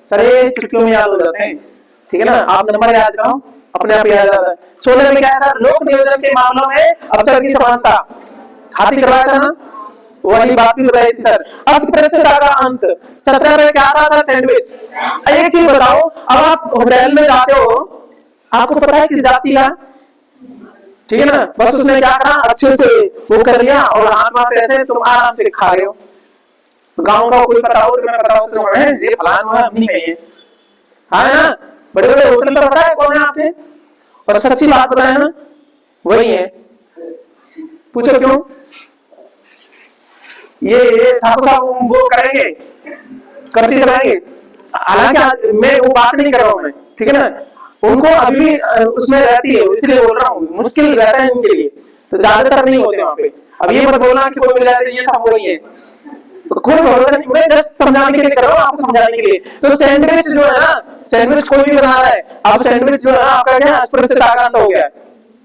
सर ये चुटकियों में याद हो जाते हैं, ठीक है ना, आप नंबर याद करो अपने आप याद आता है। 16 में क्या है सर, लोक नियोजन के मामलों में अवसर की समानता, हाथी करवाया था ना, वही बात भी बताई थी सर। अस्पृश्यता का अंत 17 में क्या था सर, सैंडविच। एक चीज बताओ, अब आप होटल में जाते हो, आपको पता है किस जाति का, ठीक है ना, बस उसने क्या करा अच्छे से वो कर लिया और हाथ मारते ऐसे तुम आराम से खा रहे हो। गांव का कोई पता हो, तुम्हें पता हो तो ये फलान हुआ हम नहीं कहिए, हाँ है ना, बड़े बड़े होटल में पता है कौन है आपके, और सच्ची बात बताए ना वही है। पूछो क्यों, ये ठाकुर साहब वो करेंगे करती चलाएंगे, हालांकि मैं वो बात नहीं कर रहा हूं मैं, ठीक है ना, उनको अभी भी उसमें रहती है, इसलिए बोल रहा हूँ मुश्किल रहता है उनके लिए, तो ज्यादातर नहीं होते वहां पे। अब ये मत बोलना कि कोई मिल जाए तो ये सब वही है, कोई भरोसा नहीं, मैं जस्ट समझाने के लिए कर रहा हूँ, आपको समझाने के लिए। तो सैंडविच जो है ना, सैंडविच कोई भी बना रहा है, अब सैंडविच जो है आपका क्या अस्पृश्यता का अंत हो गया है,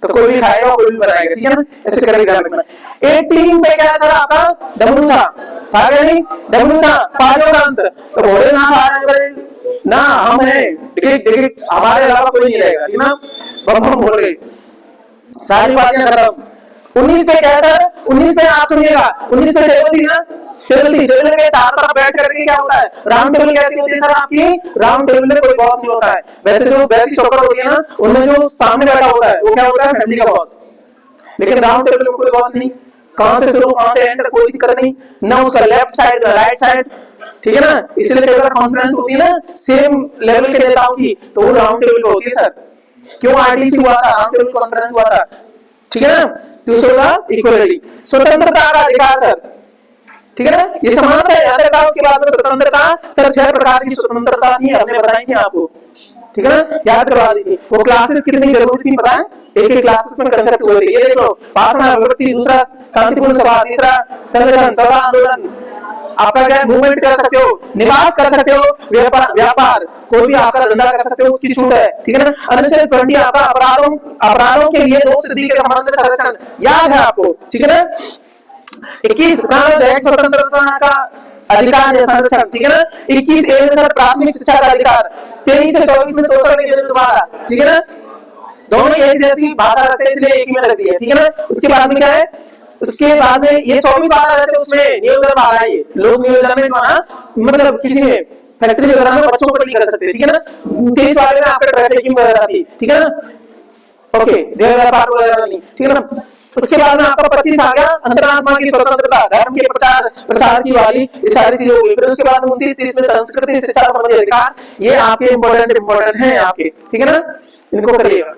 तो कोई भी खाएगा कोई भी बनाएगा, ठीक है ना, ऐसे करेगा। 18 में क्या है सर आपका डमरू था क्या नहीं, डमरू था पाजों का अंत, तो घोड़े ना आ रहे ना, हम है हमारे अलावा कोई नहीं रहेगा, ठीक ना, बम बम बोल रहे सारी बातें खत्म। 19 में क्या है सर, 19 में आप सुनिएगा, 19 में टेबल थी ना, टेबल में चार तरफ बैठ करके क्या होता है, राउंड टेबल कैसी होती है सर आपकी, राउंड टेबल में कोई बॉस नहीं होता है, वैसे जो वैसी चौकर होती है ना उनमें जो सामने बैठा होता है वो क्या होता है फैमिली का बॉस, लेकिन राउंड टेबल में कोई बॉस नहीं, कहां से शुरू कहां से एंड कोई दिक्कत नहीं ना, उसका लेफ्ट साइड राइट साइड, ठीक है ना, इसलिए अगर कॉन्फ्रेंस होती है ना सेम लेवल के नेताओं की तो वो राउंड टेबल पे होती है सर। क्यों RTC हुआ था, राउंड टेबल कॉन्फ्रेंस हुआ था, ठीक है ना, दूसरा इक्वलिटी, स्वतंत्रता का अधिकार सर, ठीक है ना, ये समानता है याद रखा। उसके बाद में स्वतंत्रता सर 6 प्रकार की स्वतंत्रता थी, हमने बताई थी आपको, ठीक है ना, याद करवा दी थी। वो क्लासेस कितनी जरूरी थी पता है, एक क्लासेस में कंसेप्ट हुए थे, ये देख लो, भाषण अभिव्यक्ति, दूसरा शांतिपूर्ण सभा, तीसरा संगठन, चौथा आंदोलन, आपका क्या मूवमेंट कर सकते हो, निवास कर सकते हो, व्यापार कोई भी आपका धंधा कर सकते हो, उसकी छूट है, ठीक है ना। अनुच्छेद 20 आपका अपराधों के लिए दोष सिद्धि के संबंध में संरक्षण याद है आपको, ठीक है ना। 21 स्वतंत्रता का अधिकार संरक्षण, ठीक है ना। 21 ए में सर प्राथमिक शिक्षा का अधिकार, 23 से 24 में शोषण के विरुद्ध वादा, ठीक है ना, दोनों एक जैसी भाषा रखते हैं इसलिए एक ही में रख दिया, ठीक है ना। उसके बाद में क्या है, उसके बाद में ये 24 वाला जैसे उसमें नियोजन आ रहा है, ये लोग नियोजन में मतलब किसी में फैक्ट्री वगैरह में बच्चों को नहीं कर सकते, ठीक है ना। 23 वाले में आपका ट्रैफिकिंग वगैरह थी, ठीक है ना, ओके, देह व्यापार वगैरह नहीं, ठीक है ना। उसके बाद में आपका 25 आ गया अंतरात्मा की स्वतंत्रता, धर्म के प्रसार की वाली, ये सारी चीजें हुई। फिर उसके बाद 29-30 में संस्कृति शिक्षा संबंधी अधिकार, ये आपके इंपॉर्टेंट है आपके, ठीक है ना, इनको करिएगा।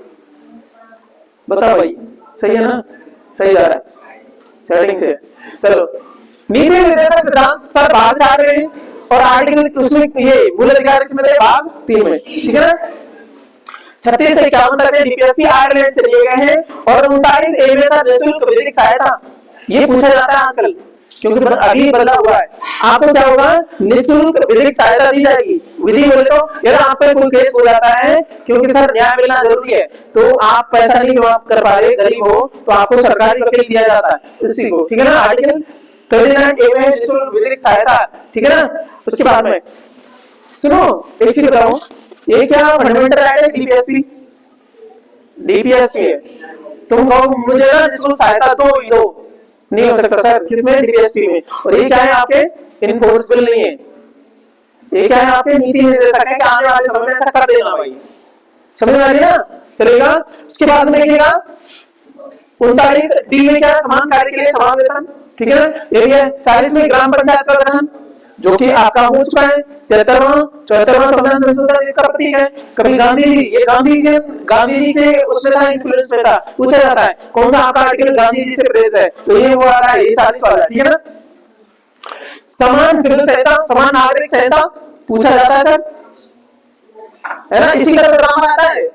बताओ भाई सही है ना, सही जा रहा है सेटिंग से। चलो नीति निर्देशक सिद्धांत सर भाग 4 में और आर्टिकल उसमें ये मूल अधिकार इसमें भाग 3 में, ठीक है ना। 36 से 51 तक DPSP आयरलैंड से लिए गए हैं और 39 ए में सर निःशुल्क विधिक सहायता, ये पूछा जाता है आजकल क्योंकि अभी बदला हुआ है। आपको क्या होगा, निःशुल्क विधिक सहायता दी जाएगी। विधि बोले तो यदि आप पे कोई केस हो जाता है, क्योंकि सर न्याय मिलना जरूरी है, तो आप पैसा नहीं जमा कर पा रहे, गरीब हो, तो आपको सरकारी वकील दिया जाता है इसी को, ठीक है ना। आर्टिकल 39 ए में निःशुल्क विधिक सहायता, ठीक है ना। उसके बाद में सुनो एक चीज बताओ, ये क्या फंडामेंटल राइट है डीपीएसपी है, तुम कहो मुझे ना निःशुल्क सहायता दो, नहीं हो सकता सर, किसमें डीपीएसपी में। और ये क्या है आपके इनफोर्सेबल नहीं है, ये क्या है आपके नीति निर्देशक है कि आने वाले समय में ऐसा कर देना भाई, समझ में आ रही है ना, चलेगा। उसके बाद में देखिएगा 39 डी में क्या, समान कार्य के लिए समान वेतन, ठीक है ना। ये भी है 40 में ग्राम पंचायत का गठन, जो कि आपका हो चुका है। 73वां संविधान संशोधन इसका प्रतीक है। कभी गांधी जी, ये गांधी जी के उसमें था, इन्फ्लुएंस में था। पूछा जाता है कौन सा आपका आर्टिकल गांधी जी से प्रेरित है, तो ये वो वाला है, ये 40 वाला, ठीक है ना। समान सिविल संहिता, समान नागरिक संहिता पूछा जाता है सर, है ना। इसी का ड्रामा आता है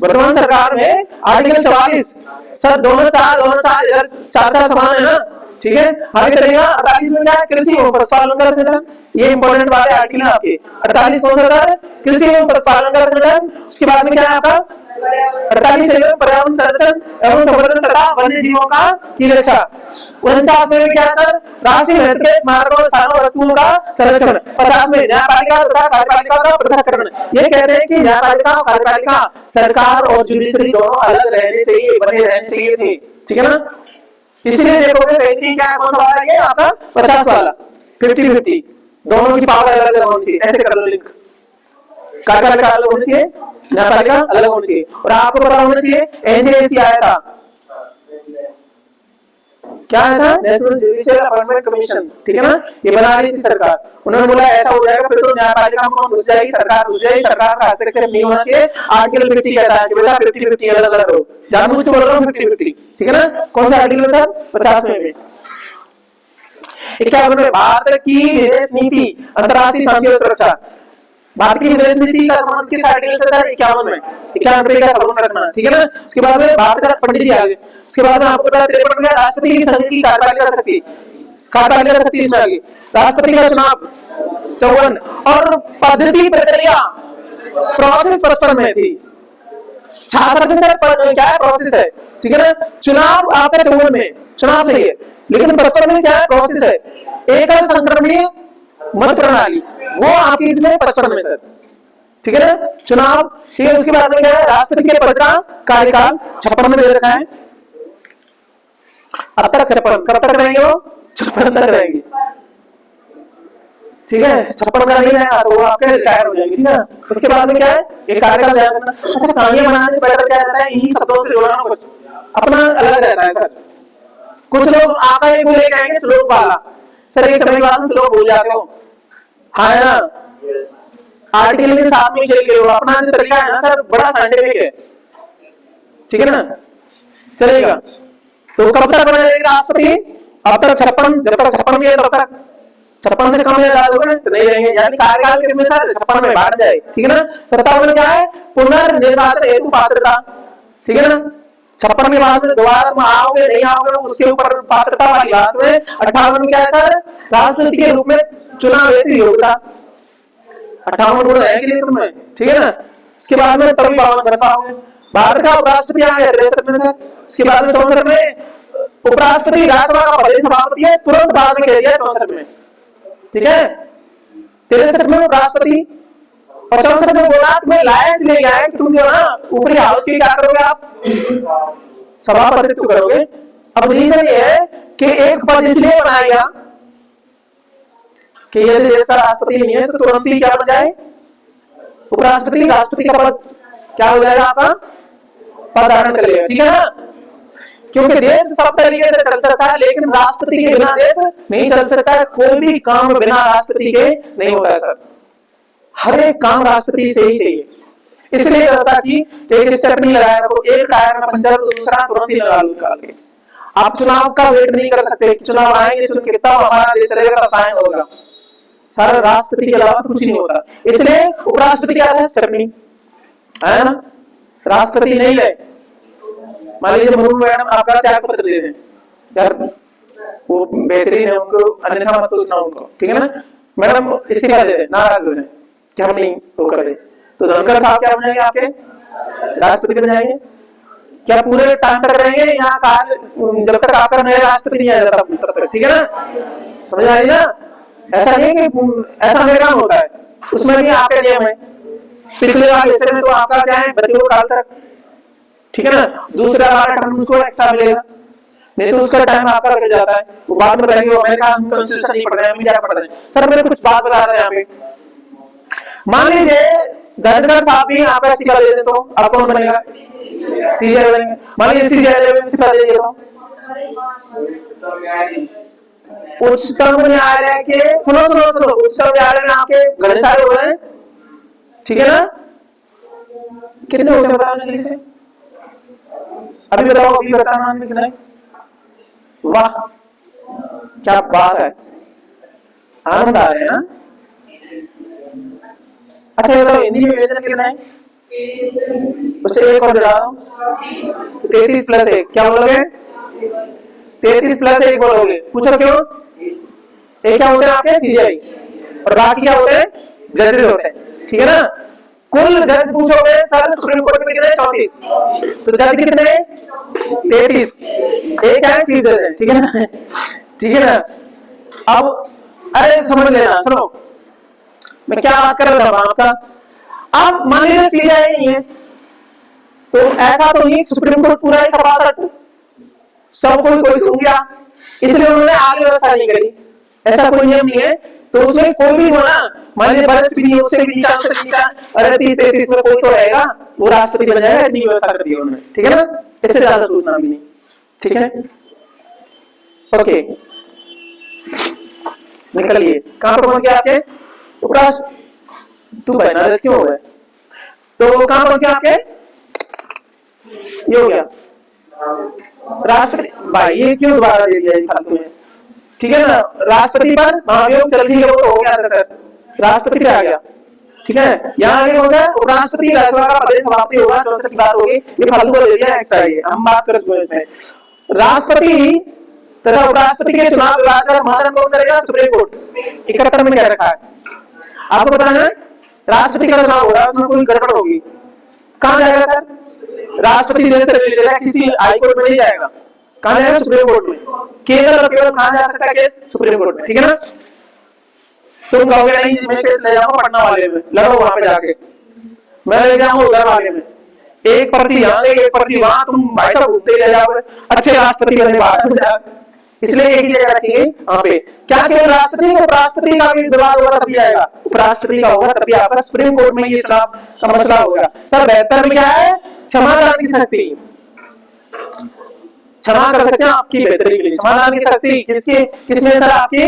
वर्तमान सरकार में आर्टिकल 44 सर, दोनों चार चार समान है ना, ठीक है। आगे चलेगा 48 में क्या है, कृषि एवं पशुपालन का संगठन, ये इंपॉर्टेंट वाले आर्टिकल है आपके। 48 कौन सा है, कृषि एवं पशुपालन का संगठन। उसके बाद में क्या है आपका 48 पर्यावरण संरक्षण एवं संवर्धन तथा वन्य जीवों का की रक्षा। 49 में क्या है सर, राष्ट्रीय महत्व के स्मारकों स्थानों वस्तुओं का संरक्षण। 50 में न्यायपालिका तथा कार्यपालिका का पृथक्करण। ये कहते हैं कि न्यायपालिका और कार्यपालिका, सरकार और जुडिशरी दोनों अलग रहने चाहिए, बने रहने चाहिए थे, ठीक है ना। इसलिए देखोगे रेंकिंग क्या है, कौन सा वाला है आपका 50 वाला, 50-50, दोनों की पावर अलग अलग होनी चाहिए। ऐसे कर लो लिंक, कार्यपालिका अलग होनी चाहिए, न्यायपालिका अलग होनी चाहिए। और आपको पता होना चाहिए एनजेएसी आया था, क्या आया था, नेशनल जुडिशियल अपॉइंटमेंट कमीशन, ठीक है ना। ये बना रही थी सरकार, उन्होंने बोला ऐसा हो जाएगा फिर तो न्यायपालिका में कौन घुस जाएगी, सरकार घुस जाएगी, सरकार का हस्तक्षेप नहीं होना चाहिए। आर्टिकल 50 कहता है कि बेटा 50-50 अलग अलग हो, जानबूझ के बोल रहा हूँ 50-50, ठीक है ना। कौन सा आर्टिकल है सर, 50 में। 51 में भारत की विदेश नीति, अंतर्राष्ट्रीय शांति और सुरक्षा। भारत की विदेश नीति का संबंध किस आर्टिकल से सर, 51 में। 51 का संबंध रखना, ठीक है ना। उसके बाद में भारत का पंडित जी आगे, उसके बाद में आपको पता है 53 में राष्ट्रपति की संघ की कार्यपालिका शक्ति, कार्यपालिका शक्ति इसमें आ गई। राष्ट्रपति का चुनाव 54 और पद्धति प्रक्रिया प्रोसेस 55 में थी। 66 में सर क्या है, प्रोसेस है, ठीक है ना। चुनाव आपका 54 में चुनाव सही है, लेकिन 55 में क्या है, प्रोसेस है। एकल संक्रमणीय मत प्रणाली, वो आपकी इसमें 55 में सर, ठीक है ना। चुनाव, ठीक है। उसके बाद में क्या है, राष्ट्रपति के पद का कार्यकाल 56 में दे रखा है। अब तक 56, कब तक रहेंगे वो, 56 तक रहेंगे, ठीक है। 56 का नहीं रहेगा तो वो आपके रिटायर हो जाएंगे, ठीक है। उसके बाद में क्या है, एक कार्यकाल ध्यान रखना। अच्छा, कहानियां बनाने से बेटर क्या रहता है, इन्हीं शब्दों से जोड़ना, कुछ अपना अलग रहता है सर। कुछ लोग आपका एक लेके आएंगे श्लोक वाला, सर एक समय बाद श्लोक भूल जाते हो, हाँ है ना। आर्टिकल के साथ में खेल के अपना जो तरीका है ना सर, बड़ा साइंटिफिक है, ठीक है ना, चलेगा। तो कब तक बना रहेगा राष्ट्रपति, अब तक 56, जब तक 56 में तब तक 56 से कम या हो गए तो नहीं रहेंगे, यानी कार्यकाल किसमें सर 56 में बांट जाए, ठीक है ना। 57 में क्या है, पुनर्निर्वाचन हेतु पात्रता, ठीक है ना। 56 के बाद दोबारा तुम आओगे नहीं आओगे उसके ऊपर पात्रता वाली बात में। 58 में क्या है सर, राष्ट्रपति के रूप में चुनाव हेतु योग्यता, 58 गुण है कि नहीं तुम्हें, ठीक है ना। उसके बाद में तभी पावन कर पाओगे। भारत का उपराष्ट्रपति आ गया 63 में सर। उसके बाद में 64 में उपराष्ट्रपति राज्यसभा का प्रदेश सभापति है, तुरंत बाद में कह दिया 64 में, ठीक है। 63 में उपराष्ट्रपति और 64 में बोला तुम्हें लायक ले गया है कि तुम जो है ना ऊपरी हाउस की क्या करोगे, आप सभापतित्व करोगे। अब रीजन ये है कि एक पद इसलिए बनाया गया कि यदि देश का राष्ट्रपति नहीं है तो तुरंत ही क्या बन जाए, उपराष्ट्रपति, राष्ट्रपति का पद क्या हो जाएगा, आपका पद धारण कर लेगा, ठीक है ना। क्योंकि देश सब तरीके से चल सकता है, लेकिन राष्ट्रपति के बिना देश नहीं चल सकता है। कोई भी काम बिना राष्ट्रपति के नहीं होता है सर, हर एक काम राष्ट्रपति से ही चाहिए। इसलिए व्यवस्था की एक स्टेप नहीं लगाया, एक टायर में पंचर तो दूसरा तुरंत ही लगा लो निकाल के। आप चुनाव का वेट नहीं कर सकते, चुनाव आएंगे चुन के तब हमारा देश चलेगा, रसायन होगा, सारा राष्ट्रपति के अलावा कुछ नहीं होता। इसलिए उपराष्ट्रपति आता है स्टेपनी, है ना। राष्ट्रपति नहीं ले, मान लीजिए मुर्मू मैडम आपका त्याग पत्र दे दें, यार वो बेहतरीन है, उनको अन्यथा मत सोचना उनको, ठीक है ना। मैडम इस्तीफा दे दें, नाराज हो जाए कि हम नहीं वो कर रहे, तो धनखड़ साहब क्या बन जाएंगे, आपके राष्ट्रपति बन जाएंगे। क्या पूरे टाइम तक रहेंगे यहाँ कार्य, जब तक आपका नया राष्ट्रपति नहीं आ जाता तब तक, ठीक है ना, समझ आ रही ना। ऐसा नहीं कि ऐसा मेरा काम होता है, उसमें भी आपके नियम है। पिछले बार हिस्से में तो आपका क्या है, बच्चे को काल तक, ठीक है ना। दूसरा वाला टर्म उसको एक्स्ट्रा मिलेगा, नहीं तो उसका टाइम आपका रह जाता है, वो बाद में रहेंगे। अमेरिका हम कॉन्स्टिट्यूशन नहीं पढ़ रहे हैं, हम क्या पढ़ रहे हैं सर। मेरे कुछ बात बता रहे हैं यहाँ पे। मान लीजिए दंड का साहब भी आपका इस्तीफा दे दें तो आप कौन बनेगा? सीजीआई बनेंगे। मान लीजिए सीजीआई में इस्तीफा दे दिया तो उच्चतम न्यायालय के सुनो उच्चतम न्यायालय में आपके घने सारे हो गए, ठीक है ना? कितने होते हैं बताओ जल्दी से, अभी बताओ, अभी बताना कितने? वाह क्या बात है, आनंद आ रहे हैं ना? अच्छा ये बताओ हिंदी में विवेचन कितना है? उससे एक और जोड़ा 33 प्लस 1, क्या बोलोगे? 33 प्लस 1 बोलोगे। पूछो क्यों? एक क्या होते हैं आपके? सीजीआई, और बाकी क्या होते हैं? जजेस होते हैं, ठीक है ना? कुल जज पूछोगे सर सुप्रीम कोर्ट में कितने? 34, तो जज कितने? 33, एक क्या है? चीफ जज है, ठीक है ना? ठीक है ना? अब अरे समझ लेना, सुनो मैं क्या बात कर रहा था आपका। अब मान लीजिए सीजीआई नहीं है तो ऐसा तो नहीं सुप्रीम कोर्ट पूरा ही सभासद सब कोई सुन गया, इसलिए उन्होंने आगे व्यवस्था नहीं करी, ऐसा कोई नियम नहीं है। तो उसमें कोई भी हो ना, मान लीजिए बरस भी नहीं, उससे भी नीचा, अरे 30-33 में कोई तो रहेगा, वो राष्ट्रपति बन जाएगा, इतनी व्यवस्था कर दी उन्होंने, ठीक है ना? इससे ज्यादा सोचना भी नहीं, ठीक है? ओके निकलिए, कहां पर पहुंच गए आपके? उपराष्ट्र तू बहना क्यों हो गए? तो कहां पहुंच गए आपके? ये हो गया राष्ट्रपति। भाई ये क्यों दोबारा दे दिया फालतू में, ठीक है ना? राष्ट्रपति पर महाभियोग चल रही है, वो तो हो गया था सर, राष्ट्रपति पे आ गया, ठीक है? यहाँ आगे कौन सा? उपराष्ट्रपति राज्यसभा का पद समाप्ति होगा, 64 की बात होगी, ये फालतू को दे दिया एक्स्ट्रा, ये हम बात कर चुके इसमें। राष्ट्रपति तथा उपराष्ट्रपति के चुनाव विवाद का समाधान कौन करेगा? Supreme court. 71 में कह रखा है, आपको पता है राष्ट्रपति का चुनाव होगा, उसमें कोई गड़बड़ होगी, कहां जाएगा सर? राष्ट्रपति देश से रिलेटेड है, किसी हाई कोर्ट में नहीं जाएगा, कहां जाएगा? सुप्रीम कोर्ट में। केवल और केवल कहां जा सकता है केस? सुप्रीम कोर्ट में, ठीक है ना? तुम कहोगे नहीं मैं केस ले जाऊंगा पटना वाले में, लड़ो वहां पे जाके, मैं ले जाऊंगा उधर वाले में, एक पर्ची यहाँ गई एक पर्ची वहां, तुम भाई साहब घूमते रह जाओगे, अच्छे राष्ट्रपति बनने बाद, इसलिए एक ही जगह रखेंगे वहां पे। क्या केवल राष्ट्रपति? उपराष्ट्रपति का भी विवाद होगा तभी आएगा, उपराष्ट्रपति का होगा तभी आपका सुप्रीम कोर्ट में ये चुनाव का मसला होगा। सर 72 में क्या है? क्षमा दान की शक्ति, क्षमा कर सकते हैं आपकी बेहतरी के लिए, क्षमा दान की शक्ति किसके किसमें सर? आपकी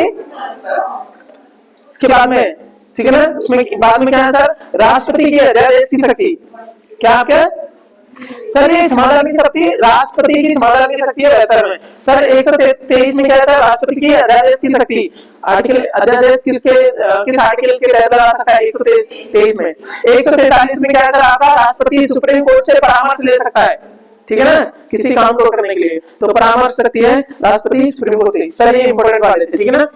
इसके बाद में, ठीक है ना? उसमें बाद में क्या है सर? राष्ट्रपति की अध्यादेश की शक्ति, क्या क्या सर? ये क्षमादान की शक्ति राष्ट्रपति की क्षमादान की शक्ति है 72 में। सर 123 में क्या है सर? राष्ट्रपति की अध्यादेश की शक्ति, आर्टिकल अध्यादेश किस आर्टिकल के तहत आ सकता है? 123 में। 143 में क्या है सर? आपका राष्ट्रपति सुप्रीम कोर्ट से परामर्श ले सकता है, ठीक है ना? किसी काम को करने के लिए, तो परामर्श सकती है राष्ट्रपति सुप्रीम कोर्ट से। सर ये इंपॉर्टेंट बात है, ठीक है ना?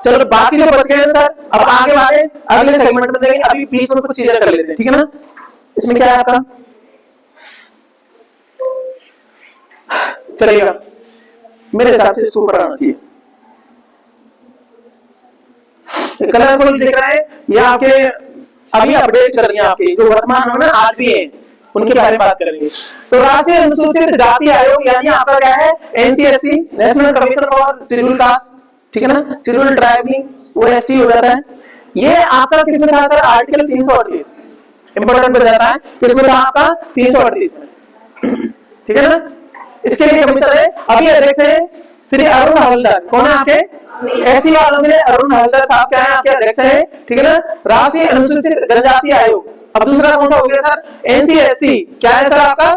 चलो बाकी जो बच गए सर अब आगे वाले अगले सेगमेंट में देखेंगे, अभी बीच में कुछ चीजें कर लेते हैं, ठीक है ना? इसमें क्या है आपका? चलेगा मेरे हिसाब से सुपर आना चाहिए, कलरफुल दिख रहा है, ये आपके अभी अपडेट कर रही है, आपके जो वर्तमान में आज भी है उनके बारे में बात करेंगे। तो राष्ट्रीय अनुसूचित जाति आयोग यानी आपका क्या है? NCSC, national commission for schedule caste, ठीक है ना? शेड्यूल ट्राइब वो एसटी हो जाता है। ये आपका किसमें था सर? आर्टिकल 338 इंपोर्टेंट हो जाता है, किसमें था आपका? 338 में, ठीक है ना? इसके लिए कमीशन है, अभी अध्यक्ष है श्री अरुण हवलदार। कौन है आपके? एससी वालों में अरुण हवलदार साहब क्या है? आपके अध्यक्ष है, ठीक है ना? राष्ट्रीय अनुसूचित जनजाति आयोग। अब दूसरा कौन सा हो गया सर? एनसीएसटी, क्या है सर आपका?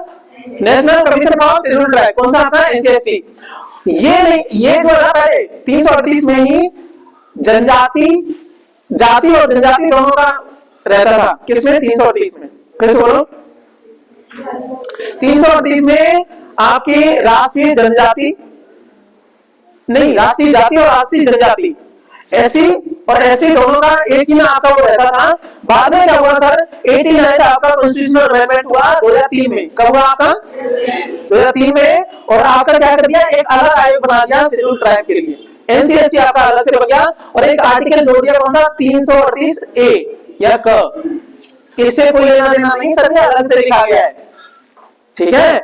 National commission for schedule tribe. कौन सा आपका? एनसीएसटी। ये नहीं, ये जो है पहले 338 में ही जनजाति, जाति और जनजाति दोनों का रहता था, किसमें? 338 में। कैसे बोलो? 338 में आपकी राष्ट्रीय जनजाति नहीं, राष्ट्रीय जाति और राष्ट्रीय जनजाति, एससी और एससी दोनों का एक ही में आपका वो रहता था। बाद में क्या हुआ सर? 89 आपका कॉन्स्टिट्यूशनल अमेंडमेंट हुआ 2003 में। कब हुआ आपका? 2003 में। और आपका क्या कर दिया? एक अलग आयोग बना दिया शेड्यूल ट्राइब के लिए, एनसीएसटी आपका अलग से बन गया, और एक आर्टिकल जोड़ दिया, कौन सा? 338 ए या क। इससे कोई लेना देना नहीं सर, अलग से लिखा गया है, ठीक है?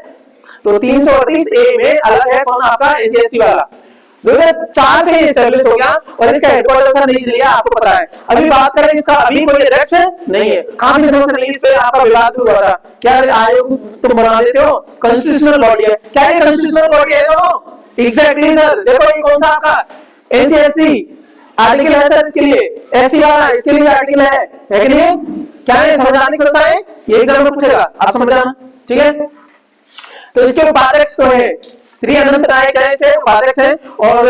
तो 338 ए में अलग है कौन? आपका एनसीएसटी वाला। 2004 से एस्टेब्लिश हो गया और इसका हेडक्वार्टर सर नई दिल्ली है, आपको पता है। अभी बात करें इसका, अभी कोई अध्यक्ष नहीं है। काफी दिनों से इस पे आपका विवाद भी हुआ था, क्या आयोग तुम बना देते हो, कॉन्स्टिट्यूशनल बॉडी है क्या, ये कॉन्स्टिट्यूशनल बॉडी है? एग्जैक्टली सर, देखो ये कौन सा आपका एनसीएससी आर्टिकल है सर, इसके लिए एससी वाला, इसके लिए आर्टिकल है कि नहीं? क्या है, संवैधानिक संस्था है, ये एग्जाम में पूछेगा, आप समझ जाना, ठीक है। तो इसके उपाध्यक्ष तो है श्री अनंत नायक है, इसे उपाध्यक्ष है। और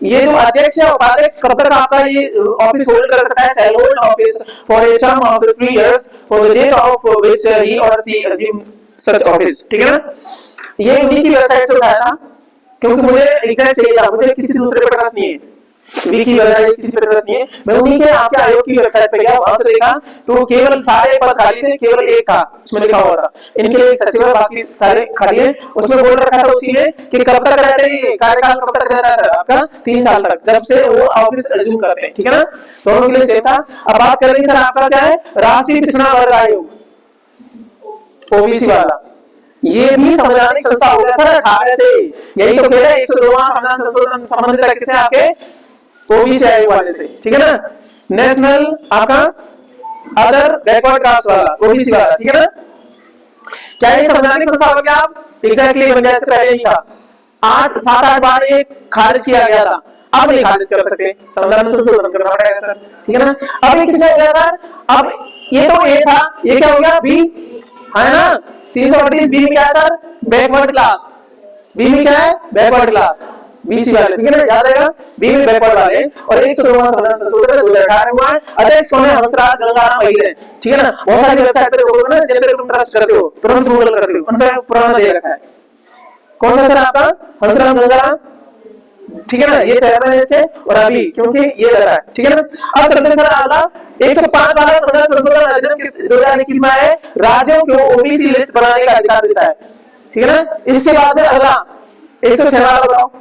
ये जो अध्यक्ष है उपाध्यक्ष कब तक आपका ये ऑफिस होल्ड कर सकता है? Shall hold office for a term of 3 years for the date of which he or she assume such office, ठीक है ना। ये उन्हीं की वेबसाइट से उठाया था, क्योंकि मुझे एग्जैक्ट चाहिए था, मुझे किसी दूसरे पे ट्रस्ट नहीं है, विकी वगैरह किसी पे ट्रस्ट नहीं है। मैं उन्हीं के आपके आयोग की वेबसाइट पे गया, वहां से देखा तो केवल सारे पद खाली थे, केवल एक था उसमें लिखा हुआ था इनके लिए सचिव है, बाकी सारे खाली है। उसमें बोल रखा था उसी में कि कब तक रहते हैं, कार्यकाल कब तक रहता है सर आपका? 3 साल तक, जब से वो ऑफिस अज्यूम करते हैं, ठीक है ना। दोनों के लिए सेम था। अब बात कर रही सर आपका क्या है, राष्ट्रीय पिछड़ा वर्ग आयोग, ओबीसी वाला, ये भी संवैधानिक संस्था हो गया सर 18 से। यही तो कह रहे हैं 102वां संविधान संशोधन संबंधित है किससे? आपके ओबीसी आयोग वाले से, ठीक है ना। नेशनल आपका अदर बैकवर्ड कास्ट वाला, ओबीसी वाला, ठीक है ना। क्या ये संवैधानिक संस्था हो गया? आप एग्जैक्टली बन गया, इससे पहले नहीं था। 7-8 बार ये खारिज किया गया था, अब नहीं खारिज कर सकते, संविधान संशोधन करना पड़ेगा सर, ठीक है ना। अब ये किसने हो गया सर? अब ये तो ए था, ये क्या हो गया? बी है ना। 338 बी में क्या है सर? Backward class. बी में क्या है? बैकवर्ड क्लास, बीसी वाले, ठीक है ना, याद रहेगा, बी में बैकवर्ड वाले। और 102वां संविधान संशोधन 2018 हुआ है। अध्यक्ष कौन है? हंसराज गंगाराम अहीर, ठीक है ना। बहुत सारी वेबसाइट पे देखोगे ना, जिन पे तुम ट्रस्ट करते हो, तुरंत गूगल करते हो, उन पे पुराना दे रखा है। कौन सा सर आपका? हंसराज गंगाराम, ठीक है ना, ये चेयरमैन है इसके, और अभी क्योंकि ये लग रहा है, ठीक है ना। अब चलते सर अगला 105 वाला संविधान संशोधन अधिनियम किस 2021 में है? राज्यों को ओबीसी लिस्ट बनाने का अधिकार देता है, ठीक है ना। इसके बाद में अगला 106 वाला बताओ।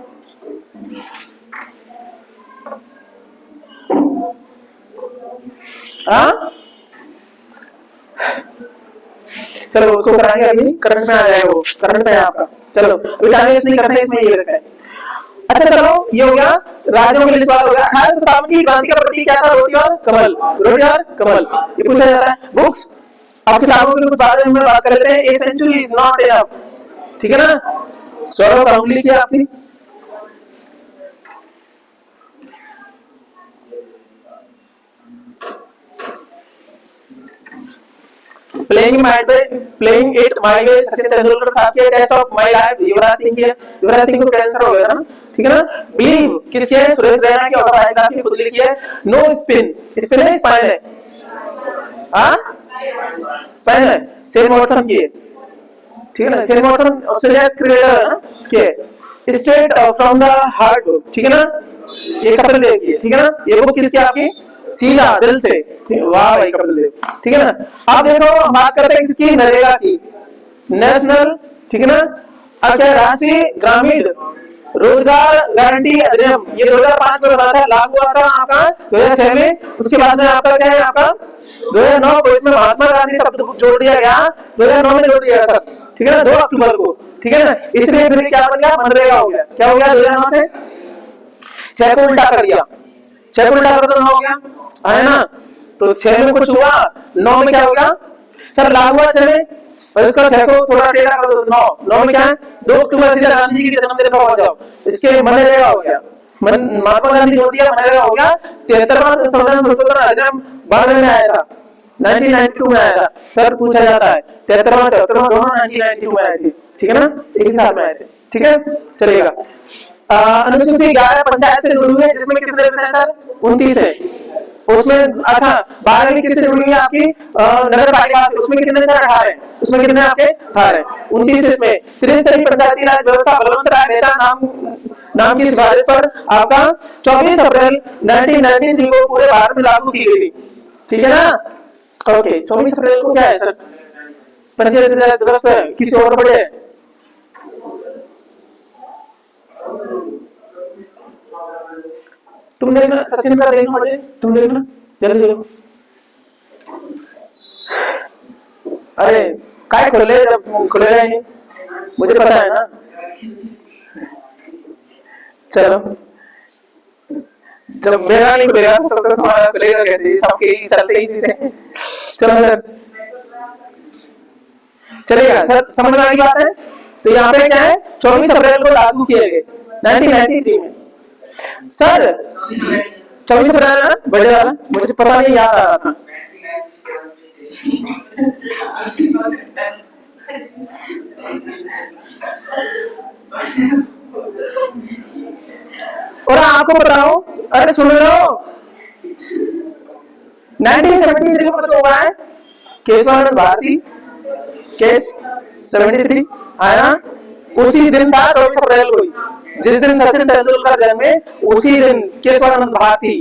हाँ चलो उसको कराएंगे, अभी करंट में आ जाएगा, वो करंट में है आपका। चलो अभी टाइम वेस्ट नहीं करते हैं, इसमें ये रखा है। अच्छा चलो ये हो गया राज्यों के लिए सवाल हो गया। 1857 की क्रांति का प्रतीक क्या था? रोटी और कमल, रोटी और कमल, ये पूछा जाता है। बुक्स आप किताबों के कुछ बारे में बात कर लेते हैं। A century is not enough, ठीक है ना। सौरभ गांगुली की आपकी playing it my way Sachin Tendulkar साहब के test of my life Yuvraj Singh की है। युवराज सिंह को कैंसर हो गया था ना, ठीक है ना। बिलीव किसकी है? सुरेश रैना की ऑटोबायोग्राफी खुद लिखी है। नो स्पिन, स्पिन है स्पाइन है, हां स्पाइन है, सेम वॉटसन की है, ठीक है ना। सेम वॉटसन ऑस्ट्रेलिया क्रिकेटर है ना, उसके स्ट्रेट फ्रॉम द हार्ट, ठीक है ना। ये कपिल देव की है, ठीक है ना। ये बुक किसकी आपकी? सीधा दिल से, वाह भाई कपिल देव, ठीक है ना। अब देखो हम बात करते हैं किसकी? नरेगा की, नेशनल, ठीक है ना। अब क्या? राष्ट्रीय ग्रामीण रोजगार गारंटी अधिनियम, ये 2005 में बना था, लागू हुआ था आपका 2006 में। उसके बाद में आपका क्या है? आपका 2009 को इसमें महात्मा गांधी शब्द जोड़ दिया गया, 2009 में जोड़ दिया गया सर, ठीक है ना, 2 अक्टूबर को, ठीक है ना। इसलिए फिर क्या बन गया? मनरेगा हो गया। क्या हो गया? 2009 से 6 को उल्टा कर दिया, 6 को उल्टा कर दो 9 हो गया, है ना। तो 6 में कुछ हुआ, 9 में क्या होगा सर? लागू हुआ 6 में, और इसका 6 को थोड़ा टेढ़ा कर दो 9 में क्या है? 2 अक्टूबर सीधा गांधी जी के जन्मदिन पर पहुंच जाओ, इसके मनरेगा हो गया। महात्मा गांधी जोड़ दिया, मनरेगा हो गया। 73वां संविधान संशोधन अधिनियम 92 में आया था, 1992 में आया था सर, पूछा जाता है। 73वां 74वां दोनों 1992 में आए थे, ठीक है ना, एक ही साथ में आए थे, ठीक है, चलेगा। अनुसूची 11 पंचायत से जुड़ी हुई है, जिसमें कितने है सर? 29 है। उसमें अच्छा 12 में किससे जुड़ी हुई है आपकी? नगर पालिका से, उसमें कितने सर? 18 है। उसमें कितने आपके? 18। 29 इसमें। त्रिस्तरीय पंचायती राज व्यवस्था बलवंत राय मेहता नाम की सिफारिश पर आपका 24 अप्रैल 1993 को पूरे भारत में लागू की गई थी, ठीक है ना। ओके 24 अप्रैल को क्या है सर? पंचायती राज दिवस है, किसी और बड़े है? तुम देखना, सचिन का देखना पड़े, तुम देखना जल्दी देखो। अरे काय खोले, जब खुलेगा ही, मुझे पता है ना। चलो, जब मेरा नहीं खुलेगा तो तुम्हारा खुलेगा कैसे? सबके ही चलते इसी से। चलो सर, चलेगा सर, समझ में आ गई बात है? तो यहाँ पे क्या है, 24 अप्रैल को लागू किए गए 1993 में। सर 24 अप्रैल ना बड़े वाला, मुझे पता नहीं याद आ रहा था। और आपको बताओ, अरे सुन लो, 1973 में कुछ हुआ है, केशवानंद भारती केस 73 आया, उसी दिन था 24 अप्रैल को, जिस दिन सचिन तेंदुलकर जन्मे उसी दिन केशवानंद भारती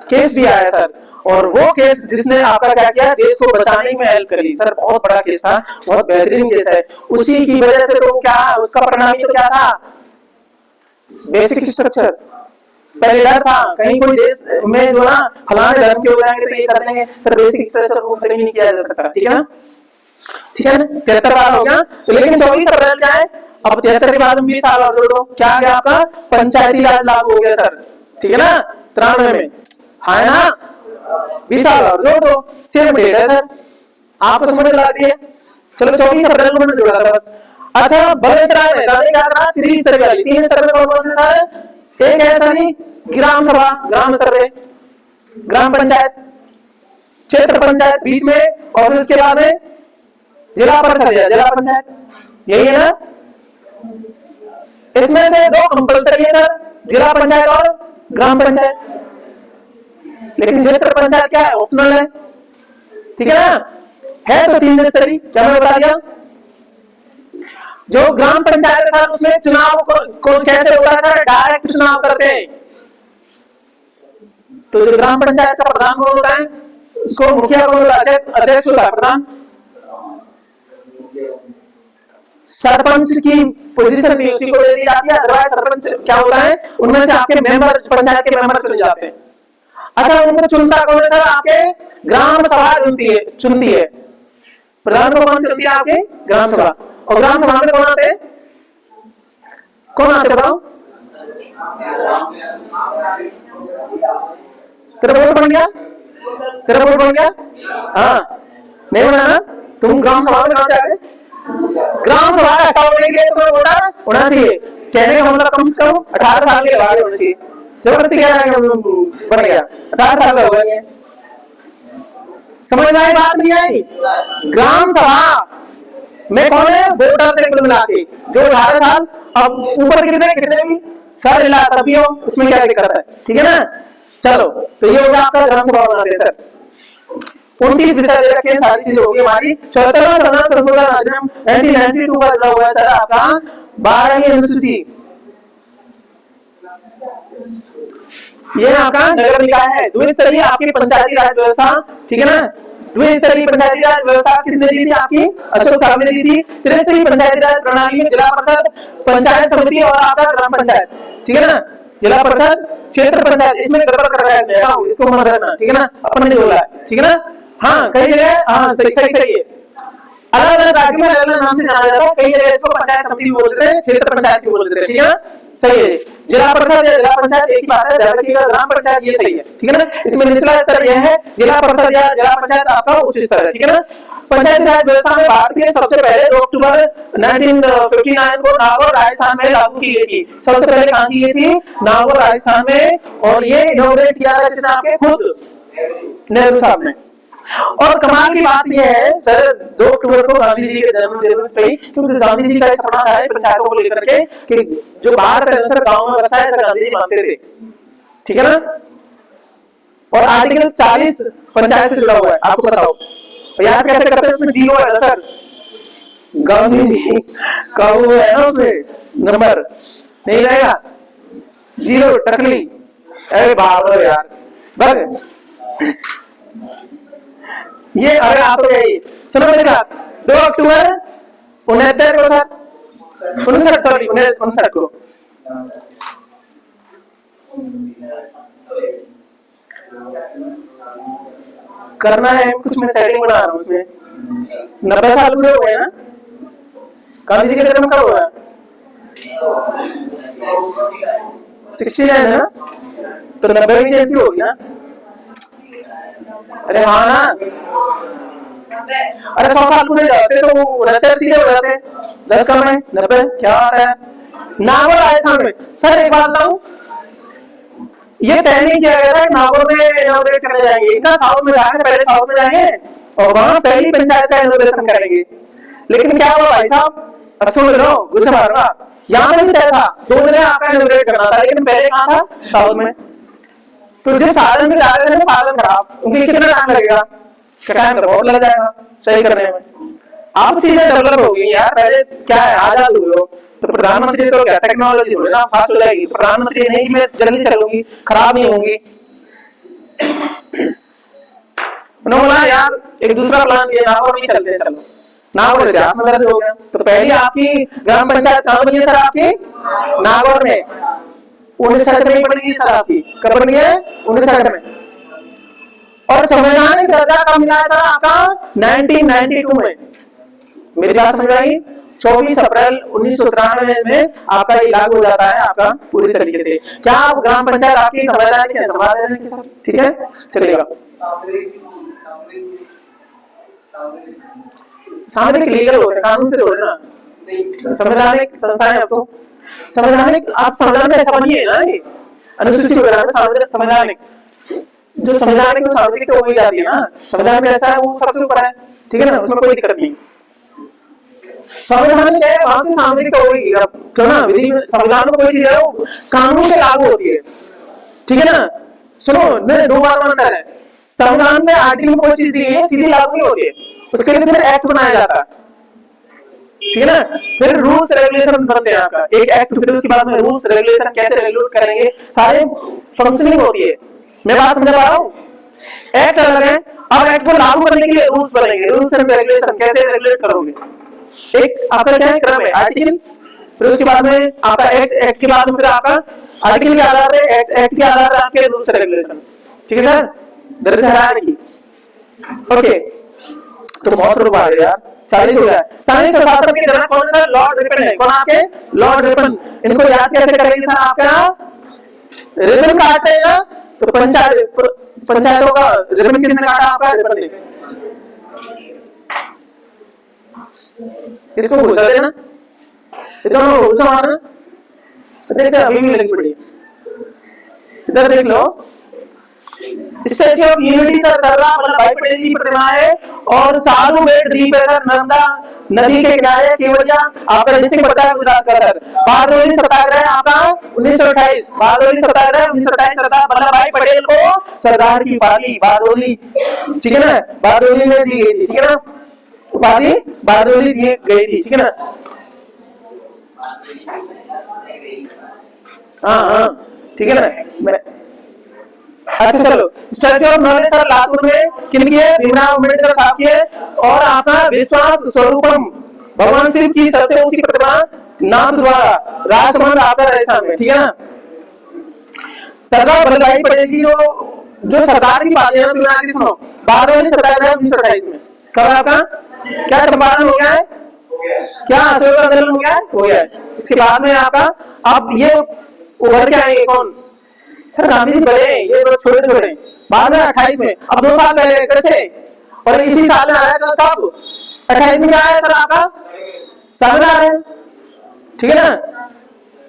केस भी आया सर। और वो केस जिसने आपका क्या किया, देश को बचाने में हेल्प करी सर, बहुत बड़ा केस था, बहुत बेहतरीन केस है। उसी की वजह से तो क्या उसका परिणाम तो क्या था, बेसिक स्ट्रक्चर। पहले डर था कहीं कोई देश में जो ना फलाने धर्म के हो जाएंगे तो ये कर देंगे सर, बेसिक स्ट्रक्चर को खत्म ही नहीं किया जा सकता, ठीक है ना? ठीक है ना, 73 बार हो गया। तो लेकिन 24 अप्रैल क्या है, अब 73 के बाद 20 साल और जोड़ो, क्या आ गया आपका, पंचायती राज लागू हो गया सर, ठीक है ना? 93 में है ना, 20 साल और जोड़ दो, सेम डेट है सर, आपको समझ लग रही है? चलो 24 अप्रैल को मैंने जोड़ा था बस। अच्छा, बड़े क्या करा, 3 सर्वे वाली, 3 सर्वे कौन से सर? एक ऐसा नहीं, ग्राम सभा, ग्राम सर्वे, ग्राम पंचायत, क्षेत्र पंचायत बीच में, और उसके बाद में जिला परिषद है, जिला पंचायत, यही है ना? इसमें से 2 कंपल्सरी है सर, जिला पंचायत और ग्राम पंचायत, लेकिन क्षेत्र पंचायत क्या है, ऑप्शनल है, ठीक है ना? है तो 3 स्तरीय, क्या मैं बता दिया? जो ग्राम पंचायत सर, उसमें चुनाव को कैसे होता है सर, डायरेक्ट चुनाव करते हैं। तो जो ग्राम पंचायत का प्रधान कौन होता है, उसको मुखिया कौन होता है, अध्यक्ष होता है, प्रधान। सरपंच की पोजीशन भी उसी को दे दी जाती है, अदरवाइज सरपंच क्या होता है, उनमें से आपके मेंबर, पंचायत के मेंबर चुने जाते हैं। अच्छा, उनको चुनता कौन है सर, आपके ग्राम सभा चुनती है। प्रधान को कौन चुनती है, आपके ग्राम सभा। और ग्राम सभा में कौन आते हैं, कौन आते बताओ? तेरा वोट बन गया, तेरा वोट बन गया, हाँ नहीं बना ना? तुम ग्राम सभा में कहां से आ गए? ग्राम सभा ऐसा होने के लिए तुम्हें वोटर होना चाहिए, कहने का मतलब कम से कम 18 साल के बाद होना चाहिए। जबरदस्ती क्या बन गया, 18 साल का हो गया, समझ में आई बात नहीं आई? ग्राम सभा में कौन है, वोटर से कुल मिला के जो 18 साल, अब ऊपर कितने भी सर मिला तभी हो, उसमें क्या दिक्कत है, ठीक है ना? चलो, तो ये हो गया आपका ग्राम सभा बनाते सर। 29 विषय दे रखे, सारी चीजें होगी हमारी। 74वां संशोधन अधिनियम 1992 का जो हुआ है सर आपका 12वीं अनुसूची, ये आपका नगर निकाय है, द्विस्तरीय आपकी पंचायती राज व्यवस्था, ठीक है ना? द्विस्तरीय पंचायती राज व्यवस्था किसने दी थी, आपकी अशोक साहब ने दी थी। त्रिस्तरीय पंचायती राज प्रणाली में जिला परिषद, पंचायत समिति और आपका ग्राम पंचायत, ठीक है ना? जिला परिषद, क्षेत्र पंचायत, इसमें गड़बड़ कर रहा है, इसको मत रखना, ठीक है ना? अपन ने बोला है, ठीक है ना? हाँ, कई जगह हाँ सही है, अलग अलग राज्य में अलग अलग नाम से जाना जाता है, कई जगह इसको पंचायत समिति भी बोल देते हैं, क्षेत्र पंचायत भी बोल देते हैं, ठीक है ना? सही है। जिला परिषद या जिला पंचायत एक ही बात है, ध्यान रखिएगा, ग्राम पंचायत ये सही है, ठीक है ना? इसमें निचला स्तर यह है, जिला परिषद या जिला पंचायत आपका उच्च स्तर है, ठीक है ना? पंचायती राज व्यवस्था में भारत के सबसे पहले 2 अक्टूबर 1959 को नागौर राजस्थान में लागू की गई थी। सबसे पहले कहां की गई थी, नागौर राजस्थान में, और ये इनॉग्रेट किया था किसने, आपके खुद नेहरू साहब ने। और कमाल की बात यह है सर, 2 अक्टूबर को गांधी जी के जन्म दिवस पे, क्योंकि गांधी जी का सपना है पंचायतों को लेकर के कि जो बाहर का सर गांव में बसा है, सर गांधी जी मानते थे, ठीक है ना? और आर्टिकल 40 पंचायत से जुड़ा हुआ है, आपको बताओ याद कैसे करते हैं, उसमें जीरो है ना सर, गांधी जी का वो है ना, उसमें नंबर नहीं रहेगा, जीरो टकली, अरे भागो यार बग ये, अरे आप तो यही सुनो मेरी बात, 2 अक्टूबर 69 को सर, 59 सॉरी 59 को करना है कुछ, मैं सेटिंग बना रहा हूँ उसमें। 90 साल पूरे हो गए ना, गांधी जी का जन्म कब हुआ? 69 है ना, तो 90वीं जयंती होगी ना। अरे हाँ ना, अरे 100 साल पूरे जाते तो 69 सीधे हो जाते, 10 कम है 90, क्या बात है। नागौर राजस्थान में सर एक बात बताऊं, ये तय नहीं किया गया था नागौर में इनॉग्रेट करने जाएंगे, इनका साउथ में जाएंगे, पहले साउथ में जाएंगे और वहां पहली पंचायत का इनॉग्रेशन करेंगे। लेकिन क्या हुआ भाई साहब, सुन लो गुस्सा मारूंगा, यहाँ पे भी तय था 2 दिन आपका इनॉग्रेट करना था, लेकिन पहले कहाँ था, साउथ में। तो जिस साधन से जा रहे थे साधन खराब, उनके कितना टाइम लगेगा, टाइम बहुत लग जाएगा सही करने में। अब चीजें डेवलप हो गई यार, पहले क्या है आजाद हुए हो तो प्रधानमंत्री तो क्या टेक्नोलॉजी हो ना फास्ट हो जाएगी, तो प्रधानमंत्री नहीं मैं जल्दी चलूंगी, खराब नहीं होंगी। उन्होंने बोला यार एक दूसरा प्लान किया, नागौर नहीं चलते, चलो नागौर इतिहास में दर्ज हो गया। तो पहली आपकी ग्राम पंचायत कहाँ बनी है सर, आपकी नागौर में 1960 में बनी है सर, आपकी कब बनी है 1960 में। और संवैधानिक दर्जा कब मिला है सर आपका 1992 में। मेरी बात समझ आई, 24 अप्रैल 1993 में आपका ये लागू हो जाता है आपका पूरी तरीके से। क्या आप ग्राम पंचायत आपकी संवैधानिक है, संवैधानिक सर, ठीक है चलेगा। सामाजिक लीगल होते हैं, कानून से जोड़े ना, संवैधानिक संस्थाएं। अब तो संवैधानिक आप संविधान में ऐसा बनिए ना, ये अनुसूची वगैरह में संवैधानिक, जो संविधानिक को सार्वजनिक तो हो ही जाती है ना, संविधान में ऐसा है वो सबसे ऊपर है, ठीक है ना, उसमें कोई दिक्कत नहीं। संविधान है वहां से सार्वजनिक तो होगी, अब जो ना विधि में संविधान में कोई चीज है वो कानून से लागू होती है, ठीक है ना। सुनो नहीं, 2 बात अंतर है, संविधान में आर्टिकल में कोई चीज दी है सीधी लागू नहीं होती है, उसके लिए फिर एक्ट बनाया जाता है, ठीक है ना। फिर रूल्स रेगुलेशन बनते हैं आपका एक एक्ट, फिर उसके बाद में रूल्स रेगुलेशन कैसे रेगुलेट करेंगे, सारे फंक्शनिंग होती है। मैं बात समझ पा रहा हूँ, एक्ट अलग है, अब एक्ट को लागू करने के लिए रूल्स बनेंगे, रूल्स एंड रेगुलेशन कैसे रेगुलेट करोगे। एक आपका क्या है क्रम है, आर्टिकल, फिर उसके बाद में आपका एक्ट, एक्ट के बाद में फिर आपका आर्टिकल के आधार पे एक्ट के आधार पे आपके रूल्स एंड रेगुलेशन, ठीक है सर, दर्ज है नहीं। ओके तो बहुत रुक आ गए यार, 40 हो गया। स्थानीय स्वशासन के जनक कौन सर, लॉर्ड रिपन है, कौन आपके लॉर्ड रिपन। इनको याद कैसे करेंगे सर, आपका रिबन काटते हैं ना, तो पंचायतों का रिबन किसने काटा, आपका रिबन ने। इसको घुसा देना, इधर घुसा मारना, देखो अभी भी लगी पड़ी, इधर देख लो। Statue of unity sir Sardar Vallabh भाई पटेल की प्रतिमा है, और साधु बेट द्वीप है सर, नर्मदा नदी के किनारे केवड़िया, आपका डिस्ट्रिक्ट पड़ता है गुजरात का सर। बारदोली सत्याग्रह आपका 1928, बारदोली सत्याग्रह 1928, सरदार वल्लभ भाई पटेल को सरदार की उपाधि बारदोली, ठीक है ना, बारदोली में दी गई थी, ठीक है ना, उपाधि बारदोली दी गई थी, ठीक है ना। हाँ ठीक है ना। अच्छा चलो, statue of knowledge sir Latur में किनकी है, भीमराव अम्बेडकर साहब की है। और आपका विश्वास स्वरूपम भगवान शिव की सबसे ऊंची प्रतिमा नाथ द्वारा राजसमंद आपका राजस्थान में, ठीक है ना। सरदार वल्लभ भाई पटेल की जो सरदार की बात है ना, सुनो, बारदोली सत्याग्रह 1928 में कब आपका क्या चंपारण हो गया है, क्या अशोक आंदोलन हो गया है। उसके बाद में आपका अब ये उभर के आएंगे कौन, सर गांधी जी बड़े, ये लोग छोटे छोटे, बाद में 28 में, अब 2 साल पहले कैसे, और इसी साल में आया कब 28 में आया सर आपका साल में आ रहे हैं, ठीक है ना,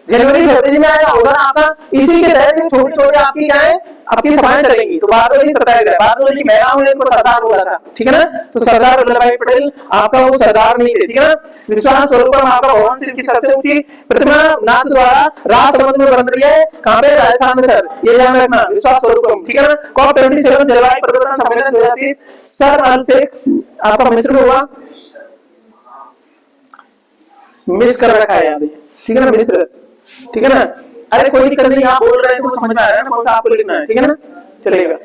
जनवरी फरवरी में आएगा, उधर आपका इसी के तहत छोटे छोटे आपकी क्या है आपकी सभाएं चलेंगी। तो बारदोली सत्याग्रह, बारदोली महिलाओं ने इनको सरदार बोला था, ठीक है ना। तो सरदार वल्लभ भाई पटेल आपका वो सरदार नहीं थे, ठीक है ना। विश्वास स्वरूपम आपका भगवान शिव की सबसे ऊंची प्रतिमा नाथ द्वारा राजसमंद में बन रही है, कहां पे, राजस्थान में सर, ये ध्यान रखना, विश्वास स्वरूपम, ठीक है ना। COP27 जलवायु परिवर्तन सम्मेलन 2030 सर अल शेख आपका मिस्र में हुआ, मिस कर रखा है यार, ठीक है ना, मिस्र, ठीक है ना। अरे कोई दिक्कत नहीं, आप बोल रहे हैं तो समझ में आ रहा है ना कौन सा आपको लिखना है, ठीक है ना, चलेगा।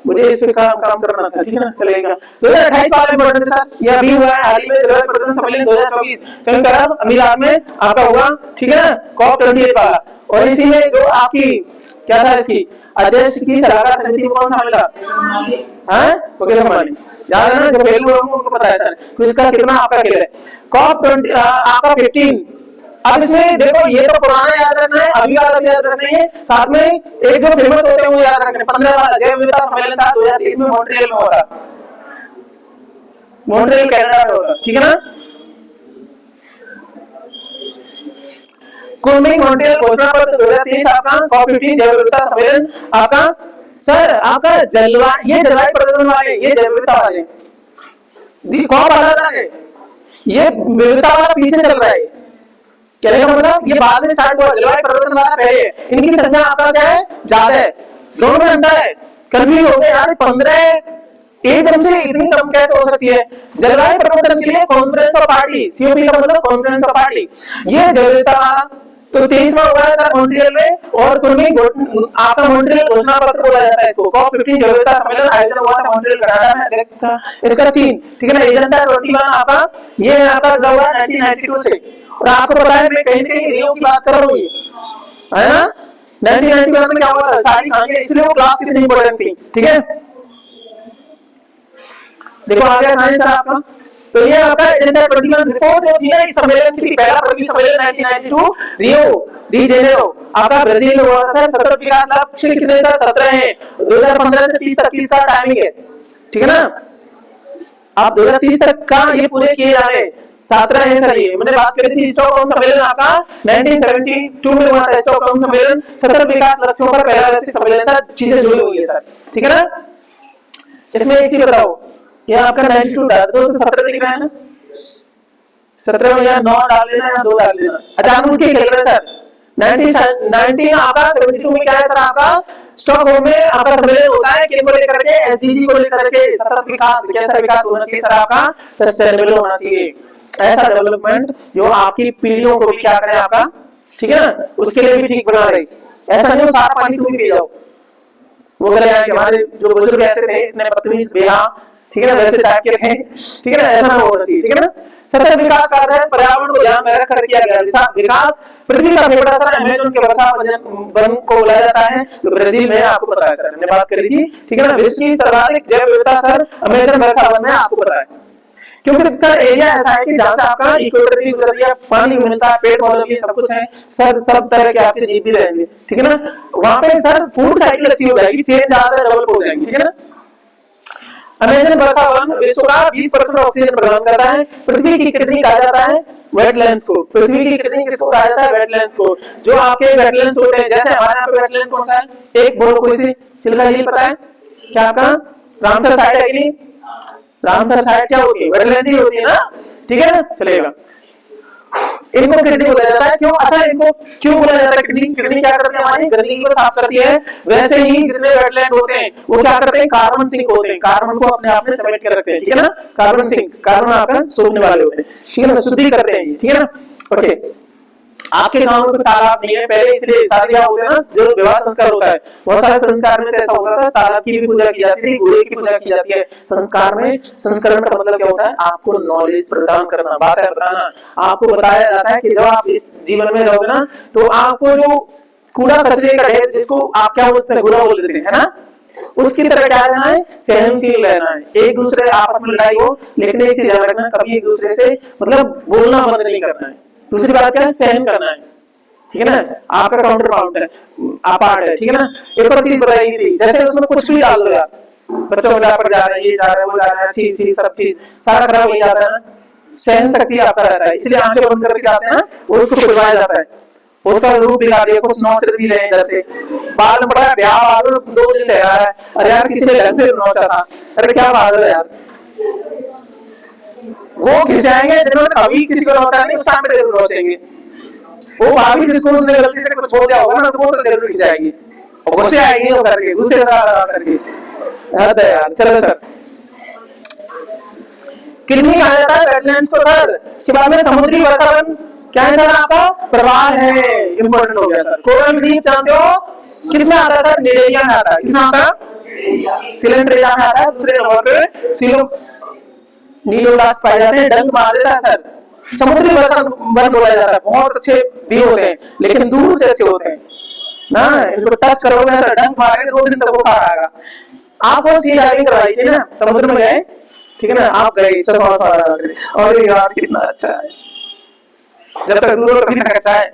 मुझे इस पे काम करना था, ठीक है ना, चलेगा। 2028 वाला इम्पोर्टेंट सर, ये अभी हुआ है हाल ही में, जलवायु परिवर्तन सम्मेलन 2024 संयुक्त अरब अमीरात में आपका हुआ, ठीक है ना, COP28 वाला। और इसी में जो आपकी क्या था, इसकी अध्यक्ष की सलाहकार समिति में कौन सा मिला, मुकेश अंबानी, याद है ना, जो पहलू उनको पता है सर। तो इसका कितना आपका खेल है, COP20 आपका 15 अब इसमें देखो, ये तो पुराना याद रखना है, अभी वाला भी याद रखना है, साथ में एक जो फेमस होते हैं वो याद रखना है। 15 वाला जैव विविधता सम्मेलन था 2023 में, मॉन्ट्रियल में होता, मॉन्ट्रियल कनाडा में होता, ठीक है ना। कुनमिंग मॉन्ट्रियल घोषणा पत्र 2023 आपका, COP15 जैव विविधता सम्मेलन आपका। सर आपका जलवायु, ये जलवायु परिवर्तन वाले, ये जैव विविधता वाले, कॉप वाला है, ये विविधता वाला पीछे चल रहा है। कहने का मतलब ये बाद में स्टार्ट हुआ, जलवायु परिवर्तन वाला पहले है। इनकी संख्या आपका क्या है, ज्यादा है, दोनों में अंतर है। कंफ्यूज हो गए यार, 15 एकदम से इतनी कम कैसे हो सकती है। जलवायु परिवर्तन के लिए कॉन्फ्रेंस ऑफ पार्टी, COP का मतलब कॉन्फ्रेंस ऑफ पार्टी, ये जैव विविधता वाला तो 23वां हुआ है सर मॉन्ट्रियल में। और कुनमिंग आपका मॉन्ट्रियल घोषणा पत्र बोला जाता है इसको। COP15 जैव विविधता सम्मेलन आयोजन हुआ था मॉन्ट्रियल कनाडा में, अध्यक्ष था इसका चीन, ठीक है ना। एजेंडा 21 आपका, ये आपका जुड़ा हुआ 1992 से। और आपको पता है मैं कहीं ना कहीं रियो की बात कर रहा हूँ, है ना। 1991 में क्या हुआ था, सारी कहानी, इसलिए वो क्लास कितनी इंपॉर्टेंट थी, ठीक है। देखो आ गया सर आपका, तो ये आपका एजेंडा 21 रिपोर्ट जो थी ना इस सम्मेलन की, पहला प्रगति सम्मेलन 1992 रियो डी जेनेरो आपका ब्राजील में हुआ था। 17 विकास लक्ष्य कितने सर, 17 हैं। 2015 से 30 तक की इसका टाइमिंग है, ठीक है ना। आप 2030 तक का ये पूरे किए जा रहे हैं, 17 है सर। ये मैंने बात करी थी स्टॉकहोम सम्मेलन आपका 1972 में हुआ था, स्टॉकहोम सम्मेलन 17 विकास लक्ष्यों पर पहला वैश्विक सम्मेलन था, चीजें जुड़ी हुई है सर, ठीक है ना। इसमें एक चीज बताओ, ये आपका 92 डाल दो तो 17 दिख रहा है ना, 17 में या 9 डाल देना या 2 डाल देना, अचानक के खेल रहे सर। 19 आपका 72 में क्या है सर, आपका स्टॉकहोम में आपका सम्मेलन होता है, किन को लेकर के, एसडीजी को लेकर के, सतत विकास, कैसा विकास होना चाहिए सर आपका, सस्टेनेबल होना चाहिए, ऐसा डेवलपमेंट जो आपकी पीढ़ियों को भी क्या करे आपका, ठीक है ना, उसके लिए भी ठीक बना रही। ऐसा नहीं सारा पानी तुम ही पी जाओ, वो करे हमारे जो बुजुर्ग ऐसे थे इतने बदतमीज बेहा, ठीक है ना, वैसे टाइप के थे, ठीक है ना, ऐसा ना होना चाहिए, ठीक है ना। सतत विकास का है पर्यावरण को ध्यान में रखकर किया गया विकास। पृथ्वी का फेफड़ा सर अमेज़न के वर्षा वन को बुलाया जाता है, तो ब्राजील में आपको पता है सर, हमने बात करी थी, ठीक है ना। विश्व की सर्वाधिक जैव विविधता सर अमेज़न वर्षा वन में आपको पता है, क्योंकि सर एरिया ऐसा है कि जहां से आपका इक्वेटर भी गुजर रही है, पानी मिलता है, पेड़ पौधे भी सब कुछ है सर, सब तरह के आपके जीव भी रहेंगे, ठीक है ना। वहां पे सर फूड साइकिल अच्छी हो जाएगी, चेन ज्यादा डेवलप हो जाएगी, ठीक है ना। अमेज़न वर्षा वन विश्व का 20% ऑक्सीजन प्रदान करता है। पृथ्वी की किडनी कहा जाता है वेटलैंड्स को, पृथ्वी की किडनी किसको कहा जाता है, वेटलैंड्स को। जो आपके वेटलैंड्स होते हैं, जैसे हमारे यहाँ पे वेटलैंड कौन सा है, एक बोलो कोई सी, चिल्का झील पता है क्या आपका, रामसर साइट है कि नहीं, रामसर साइट क्या होती है, वेटलैंड ही होती है ना, ठीक है ना, चलेगा। इनको किडनी बोला जाता है, क्यों, अच्छा इनको क्यों बोला जाता है किडनी, किडनी क्या करती है, हमारी गंदगी को साफ करती है। वैसे ही जितने वेटलैंड होते हैं वो क्या करते हैं, कार्बन सिंक होते हैं, कार्बन को अपने आप में समेट कर रखते हैं, ठीक है ना, कार्बन सिंक, कार्बन आपका सोखने वाले होते हैं, ठीक है ना, शुद्धि करते हैं, ठीक है ना। ओके, आपके गांव में तालाब नहीं है पहले, इसलिए शादी ब्याह होते हैं ना, जो विवाह संस्कार होता है, बहुत सारे संस्कार में से ऐसा होता है, तालाब की भी पूजा की जाती थी, घोड़े की पूजा की जाती है संस्कार में। संस्करण का मतलब क्या होता है, आपको नॉलेज प्रदान करना, बातें बताना, आपको बताया जाता है कि जब आप इस जीवन में रहोगे ना, तो आपको जो कूड़ा कचरे का ढेर, जिसको आप क्या बोलते हैं, गुना बोल देते हैं, है ना, उसकी तरह क्या रहना है, सहनशील रहना है। एक दूसरे आपस में लड़ाई हो, लेकिन एक चीज ध्यान रखना, कभी एक दूसरे से मतलब बोलना बंद नहीं करना है। दूसरी बात क्या है, सहन करना है, ठीक है ना, आपका काउंटर पार्ट है, पार्ट है, ठीक है ना। एक और चीज बताई थी, जैसे उसमें कुछ भी डाल दो यार, बच्चों में डायपर जा रहा है, ये जा रहा है, वो जा रहा है, चीज सब चीज सारा खराब हो जाता है ना, सहन शक्ति आपका रहता है, इसलिए आंखें बंद करके जाते हैं ना, उसको खुलवाया जाता है, उसका रूप दिखा दिया, कुछ नौच भी रहे, जैसे बाल पड़ा है, ब्याह आ 2 दिन से रहा है, अरे यार किसी ने ढंग से नौचा था, अरे क्या पागल है यार, वो खिंचाएंगे जिन्होंने कभी किसी को नौचा नहीं, उस टाइम पे जरूर नौचेंगे। वो भाभी जिसको उसने गलती से कुछ बोल दिया होगा ना, तो वो तो जरूर खिंचाएगी और गुस्से आएगी वो करके, गुस्से लगा करके, हद है यार। चलो सर, किडनी कहा जाता है वेटलैंड्स को सर। उसके बाद में समुद्री वर्षा वन क्या है सर, आपका प्रवाह है, इंपॉर्टेंट हो गया सर। कोरल रीफ जानते हो किसमें आता है सर, निडेरिया में आता है, किसमें आता है, सिलेंड्रेरिया में आता है। दूसरे नंबर पे सिलो नीलोलास्ट पाए जाते हैं, डंक मार देता है सर, समुद्री वर्षा वन बोला जाता है। बहुत अच्छे भी होते हैं, लेकिन दूर से अच्छे होते हैं ना, इनको टच करोगे सर, डंक मारेंगे 2 दिन तक वो खा आएगा। आपको सी डाइविंग करवाई थी ना, समुद्र में गए, ठीक है ना, आप गए चश्मा और यार कितना अच्छा है, जब तक दूर कभी तक अच्छा है।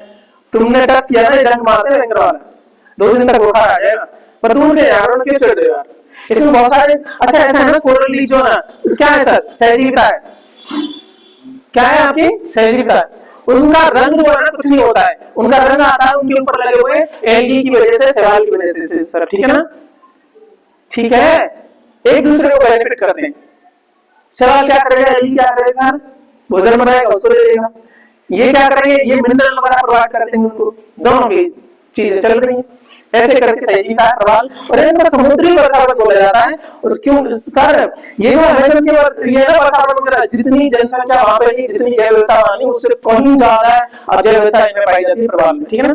तुमने टच किया ना रंग मारते रंग वाला, 2 दिन तक बुखार आ जाएगा। पर दूर से यार क्यों छोड़ दो यार, इसमें बहुत सारे अच्छा ऐसा है ना कोरल लीफ जो ना क्या है सर, सहजीविता है। क्या है आपकी सहजीविता, उनका रंग जो है ना कुछ नहीं होता है, उनका रंग आता है उनके ऊपर लगे हुए एलगी की वजह से, शैवाल की वजह से सर, ठीक है ना। ठीक है, एक दूसरे को बेनिफिट करते हैं। शैवाल क्या करेगा, एलगी क्या करेगा सर, भोजन बनाएगा उसको दे देगा। ये क्या करेंगे, ये मिनरल वगैरह प्रोवाइड करते हैं उनको, दोनों की चीजें चल रही हैं ऐसे करके सहजीविता है प्रवाल। और इनको समुद्री वर्षावन बोला जाता है। और क्यों सर, ये जो अमेज़न की ये ना वर्षावन वगैरह, जितनी जनसंख्या वहां पे है, जितनी जैव विविधता वाली उससे कहीं ज्यादा है अब जैव विविधता इनमें पाई जाती है प्रवाल में, ठीक है ना।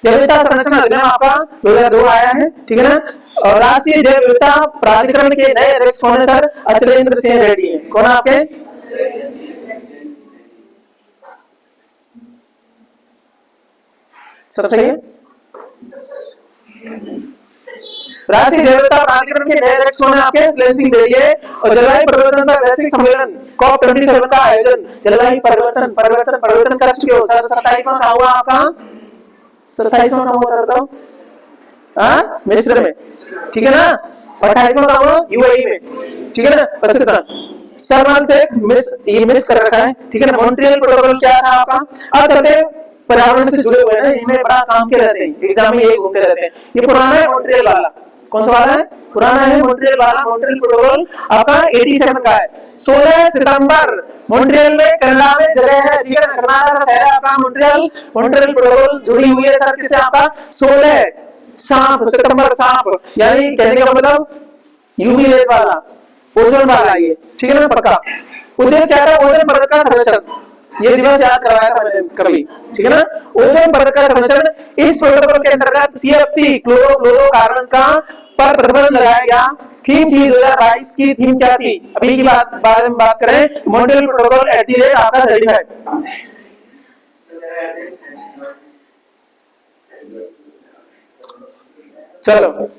जैव विविधता संरक्षण अधिनियम आपका 2002 आया है, ठीक है ना। और राष्ट्रीय जैव विविधता प्राधिकरण के नए अध्यक्ष कौन है सर, अचलेंद्र सिंह रेड्डी है। कौन है आपके, सब सही है। राष्ट्रीय जैव विविधता प्राधिकरण के नए अध्यक्ष कौन है आपके, अचलेंद्र सिंह रेड्डी है। और जलवायु परिवर्तन पर वैश्विक सम्मेलन COP27 का आयोजन जलवायु परिवर्तन कर चुके हो सर। 27वां का हुआ आपका, 27वां का हुआ बताओ, हाँ मिस्र में, ठीक है ना। 28वां का हुआ यूएई में, ठीक है ना। बस इतना शर्मा से ये मिस कर रखा है, ठीक है ना। मॉन्ट्रियल प्रोटोकॉल क्या था आपका। अब चलते पर्यावरण से जुड़े हुए हैं, इनमें बड़ा काम के रहते हैं, एग्जाम में ये घूमते रहते हैं। ये पुराना है मॉन्ट्रियल वाला, कौन सा वाला है, पुराना है मॉन्ट्रियल वाला। मॉन्ट्रियल प्रोटोकॉल आपका 87 का है। 16 सितंबर मॉन्ट्रियल में कनाडा में जगह है, ठीक है ना। कनाडा का शहर आपका मॉन्ट्रियल। मॉन्ट्रियल प्रोटोकॉल जुड़ी हुई है सर किससे, आपका 16 सितंबर सांप, यानी कहने का मतलब यूवी रेस वाला, ओजोन वाला ये, ठीक है ना पक्का। उद्देश्य क्या था, ओजोन परत का संरक्षण, ये दिवस याद करवाया था मैंने कभी, ठीक है ना। ओजोन परत का संरक्षण इस प्रोटोकॉल के अंतर्गत सीएफसी क्लोरोफ्लोरोकार्बन्स का पर प्रतिबंध लगाया गया। थीम थी 2022 की, थीम क्या थी अभी की बारे में बात करें, मॉन्ट्रियल प्रोटोकॉल @ आपका सर्टिफाइड। चलो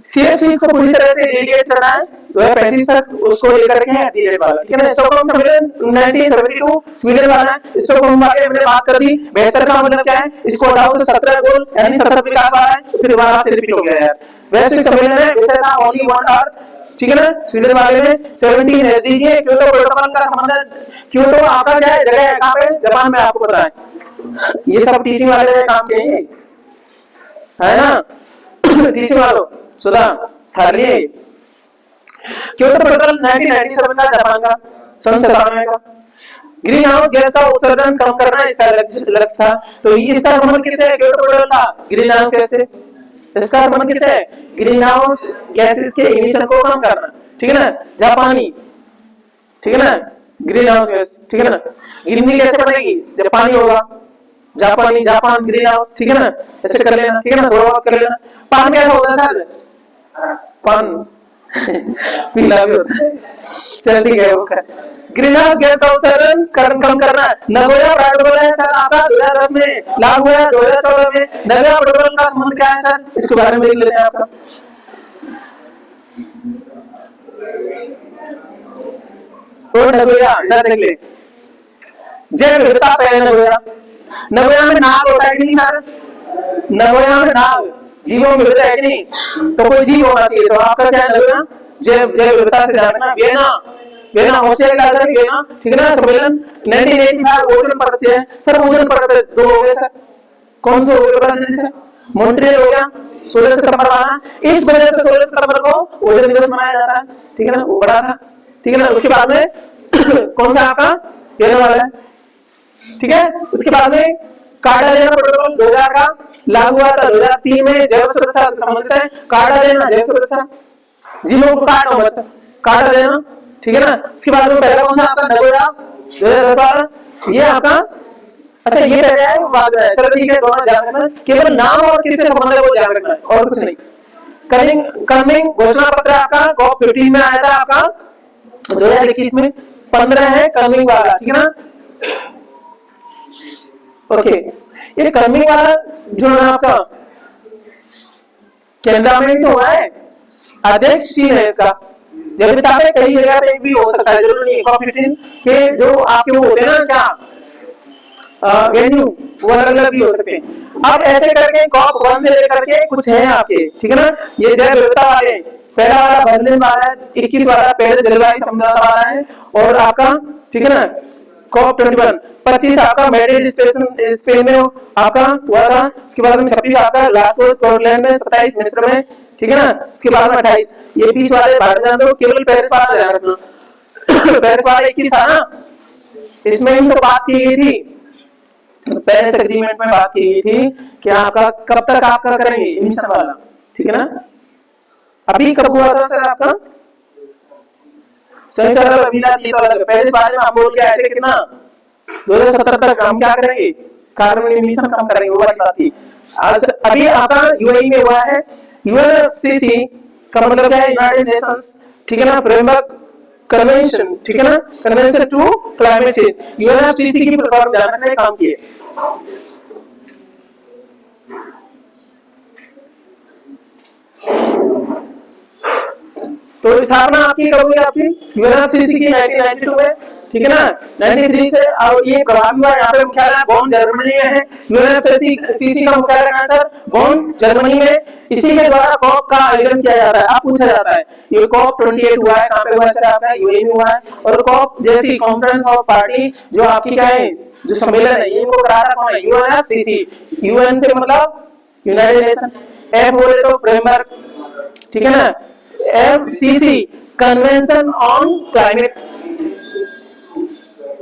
सीएफसी इसको पूरी तरह से रेडिएट करना है 2035 तक, उसको लेकर के है वाला, ठीक है ना। स्टॉकहोम सम्मेलन 1972 स्वीडन वाला है। स्टॉकहोम वाले हमने बात कर दी। 72 का मतलब क्या है, इसको हटाओ तो 17 गोल यानी सतत विकास वाला है, फिर दोबारा से रिपीट हो गया यार। वैश्विक सम्मेलन है, विषय था ओनली वन अर्थ, ठीक है ना। स्वीडन वाले में 17 एसडीजी है। क्योटो प्रोटोकॉल का संबंध, क्योटो आपका क्या है, जगह है कहां पे, जापान में, आपको पता है। ये सब टीचिंग वाले काम के है ना, टीचिंग वालों सुधा थाली। क्योटो प्रोटोकॉल 1997 का, जापान का, सन 97 का। ग्रीन हाउस गैस का उत्सर्जन कम करना इसका लक्ष्य था। तो इसका संबंध किससे है, क्योटो प्रोटोकॉल का ग्रीन हाउस कैसे, इसका संबंध किससे है, ग्रीन हाउस गैसेस के इमिशन को कम करना, ठीक है ना। जापानी, ठीक है ना, ग्रीन हाउस गैस, ठीक है ना। ग्रीनरी कैसे बनेगी, जब पानी होगा, जापानी, जापान ग्रीन हाउस, ठीक है ना। ऐसे कर लेना, ठीक है ना, थोड़ा बहुत कर लेना। पान कैसा होता है सर, पान पीला भी होता है, चल ठीक है। वो ग्रीन हाउस गैस का उत्सर्जन कम करना। नगोया प्रोटोकॉल है सर आपका 2010 में लागू हुआ, 2014 में। नगोया प्रोटोकॉल का संबंध क्या है सर, इसके बारे में देख लेते हैं आपका। नगोया इधर देख ले, जैव विविधता पहले नगोया। नगोया में नाग होता है कि नहीं सर, नगोया में नाग, जीवों में विविधता है कि नहीं, तो कोई जीव होना चाहिए। तो आपका क्या है नगोया, जैव विविधता से जानना। वियना ऑस्ट्रेलिया का वियना, ठीक है ना। सम्मेलन 1985 ओजोन परत से है सर। ओजोन परत 2 हो गए सर, कौन से ओजोन परत से, मॉन्ट्रियल हो गया 16 सितंबर वाला। इस वजह से 16 सितंबर को ओजोन दिवस मनाया जाता है, ठीक है ना, वो बड़ा था, ठीक है ना। उसके बाद में कौन सा आपका वियना वाला है, ठीक है। उसके बाद में कार्टाजेना प्रोटोकॉल 2000 का लागू हुआ था। 2003 में जैव सुरक्षा से संबंधित है कार्टाजेना, जैव सुरक्षा, जीवों को काटो मत, कार्टाजेना, ठीक है ना। उसके बाद में पहला कौन सा आपका नगोया 2010 वाला, ये आपका, अच्छा ये पहले है बाद में, चलो ठीक है, दोनों ध्यान रखना, केवल नाम और किससे संबंध है वो ध्यान रखना है, और कुछ नहीं। कमिंग घोषणा पत्र आपका COP15 में आया था आपका 2021 में, 15 है कमिंग वाला, ठीक है ना। ओके, ये कमिंग वाला जो है आपका कैनेडा में भी तो हुआ है, अध्यक्ष चीन है इसका, जैविकता पे कई जगह पे भी हो सकता है, जरूरी नहीं कॉप 15 के जो आपके वो होते हैं ना क्या वेन्यू, वो अलग अलग भी हो सकते हैं। अब ऐसे करके कॉप 1 से लेकर के कुछ है आपके, ठीक है ना। ये जैव विविधता वाले, पहला वाला बर्लिन वाला है, 21 वाला पेरिस जलवायु समझौता वाला है, और आपका ठीक है ना कॉप 21 25 आपका मैड्रिड स्पेन में आपका हुआ था। उसके बाद में 26 आपका ग्लासगो स्कॉटलैंड में, 27 मिस्र में, ठीक है ना। उसके बाद में 28 ये बीच वाले भारत में, तो केवल पेरिस वाला ध्यान रखना। पेरिस वाला 21 था ना, इसमें ही तो बात की गई थी, पेरिस एग्रीमेंट में बात की गई थी कि आपका कब तक आपका करेंगे एमिशन वाला, ठीक है ना। अभी कब हुआ था सर आपका संयुक्त अरब अमीरात, ये तो अलग है। पेरिस वाले में हम बोल के आए थे कितना 2017 तक हम क्या करेंगे, कार्बन एमिशन कम करेंगे, वो वाली बात थी। अभी आपका यूएई में हुआ है यूएनएफसीसी का मतलब क्या है, यूनाइटेड नेशंस, ठीक है ना, फ्रेमवर्क कन्वेंशन, ठीक है ना, convention to climate change, UNFCCC की प्लेटफॉर्म ध्यान रखने का काम किए। तो स्थापना आपकी कब हुई, आपकी यूएनएफसीसी की 1992 में, ठीक है ना। 93 से और ये प्रभावी हुआ, यहाँ पे मुख्यालय बॉन जर्मनी में है। यूएनएफसीसी का मुख्यालय कहाँ है सर, बॉन जर्मनी में। इसी के द्वारा कॉप का आयोजन किया जाता है। अब पूछा जाता है ये कॉप 28 हुआ है, कहाँ पे हुआ है सर, आपका यूएई में हुआ है। और कॉप जैसी कॉन्फ्रेंस ऑफ पार्टी जो आपकी क्या है, जो सम्मेलन है, ये इनको करा रहा कौन है, यूएनएफसीसी। यूएन से मतलब यूनाइटेड नेशन, एफ बोले तो फ्रेमवर्क, ठीक है ना, FCCC convention on climate,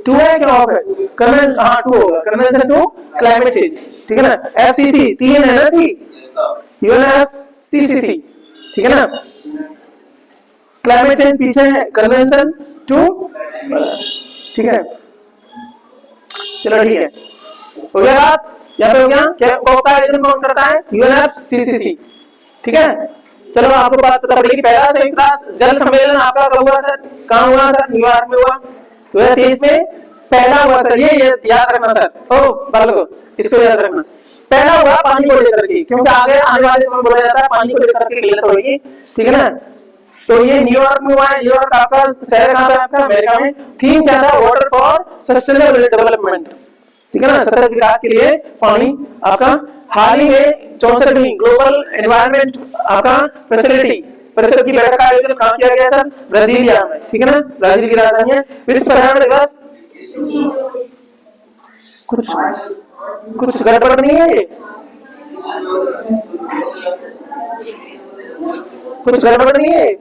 to है क्या ऑफ है, कन्वेंशन, हाँ टू होगा, कन्वेंशन टू क्लाइमेट चेंज, ठीक है ना। एफसीसी 3 है ना, सी यूएनएफसीसी, ठीक है ना। क्लाइमेट चेंज पीछे है, कन्वेंशन टू, ठीक है। चलो ठीक है, हो गया बात, यहाँ पे हो गया क्या कॉप का आयोजन कौन करता है, यूएनएफसीसी, ठीक है। चलो आपको बात पता पड़ेगी। पहला संयुक्त राष्ट्र जल सम्मेलन आपका कब हुआ सर, कहाँ हुआ सर, न्यूयॉर्क में हुआ 2023 में, पहला हुआ सर। ये याद रखना सर, ओ बालको इसको याद रखना, पहला हुआ पानी को लेकर के, क्योंकि आगे आने वाले समय बोला जाता है पानी को लेकर के किल्लत होगी, ठीक है ना। तो ये न्यूयॉर्क में हुआ है। न्यूयॉर्क आपका शहर कहाँ पे, आपका अमेरिका में। थीम क्या था, वाटर फॉर सस्टेनेबल डेवलपमेंट, ठीक है ना, सतत विकास के लिए पानी आपका। हाल ही में 64वीं ग्लोबल एनवायरनमेंट आपका फैसिलिटी परिषद की बैठक का आयोजन कहाँ किया गया सर, ब्राजीलिया में, ठीक है ना, ब्राजील की राजधानी है। विश्व पर्यावरण दिवस, कुछ गड़बड़ नहीं है, ये कुछ गड़बड़ नहीं है,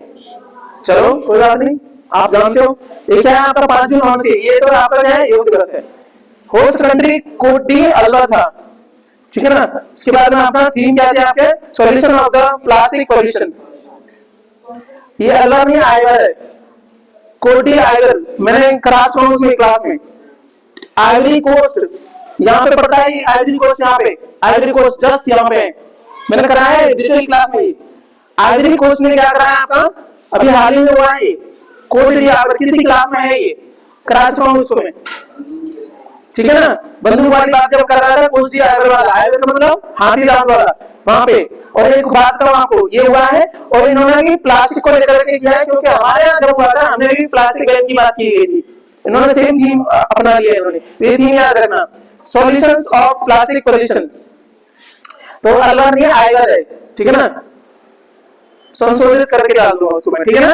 चलो कोई बात नहीं, आप जानते हो ये क्या है आपका 5 जून होना चाहिए। ये तो आपका क्या है, योग दिवस है। Host country Cote d'Ivoire था, ठीक है ना। उसके बाद में आपका थीम क्या था, आपके solution of the plastic pollution. ये अल्वा नहीं आइवर है, कोटी आइवर, मैंने क्लास में आइवरी कोस्ट यहाँ पे पड़ता है, आइवरी कोस्ट यहाँ पे, आइवरी कोस्ट जस्ट यहाँ पे मैंने कराया है डिटेल क्लास में। आइवरी कोस्ट ने क्या कराया आपका, अभी हाल ही में हुआ है ये कोटी आइवर, किसी क्लास में है ये, क्लास में, ठीक है ना। बंदूक वाली बात जब कर रहा था, कोसी आइवर वाला, आइवर का मतलब हाथी दांत वाला वहां पे। और एक बात कहूं आपको, ये हुआ है और इन्होंने भी प्लास्टिक को लेकर के किया है, क्योंकि हमारे यहाँ जब हुआ था हमने भी प्लास्टिक बैन की बात की गई थी, इन्होंने सेम थीम अपना लिया है इन्होंने। ये थीम याद रखना, सॉल्यूशंस ऑफ प्लास्टिक पॉल्यूशन। तो अल्लाह ने आइवर है, ठीक है ना, संशोधित करके डाल दूंगा उसको मैं, ठीक है ना,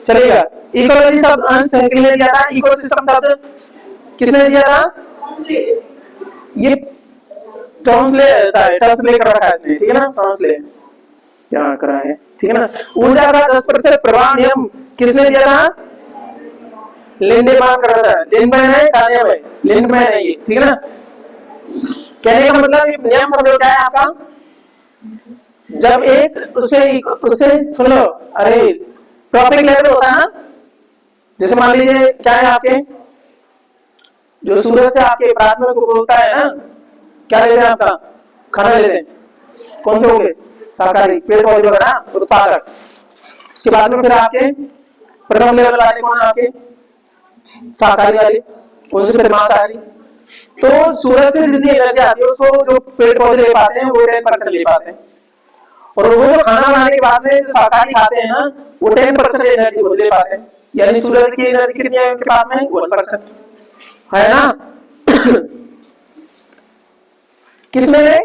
चलेगा। इकोलॉजी शब्द अंश है किसने दिया था, इकोसिस्टम शब्द किसने दिया था, ये ट्रांसलेट कर रखा है इसने, ठीक है ना, ट्रांसलेट क्या करा है, ठीक है ना। ऊर्जा का 10% प्रवाह नियम किसने दिया था, लिंडमैन कर रहा था, लिंडमैन है कामयाब है, लिंडमैन है ये, ठीक है ना। कहने का मतलब ये नियम समझो क्या है आपका, जब एक उससे सुन लो, अरे टॉपिक लेवल होता है ना, जैसे मान लीजिए क्या है आपके, जो सूरज से आपके प्राथमिक उपभोक्ता है ना, क्या लेते हैं आपका खाना लेते हैं, कौन से होंगे, शाकाहारी, पेड़ पौधे वगैरह उत्पादक। उसके बाद में फिर आपके प्रथम लेवल वाले कौन आपके शाकाहारी वाले, उनसे फिर मांसाहारी। तो सूरज से जितनी एनर्जी आती है उसको जो पेड़ पौधे ले पाते हैं वो 10% ले पाते हैं, और वो जो खाना बनाने के बाद में जो शाकाहारी खाते हैं ना, वो 10% एनर्जी ले पाते हैं। यानी सूर्य की एनर्जी कितनी है उनके पास में? 1%, है ना। किसने?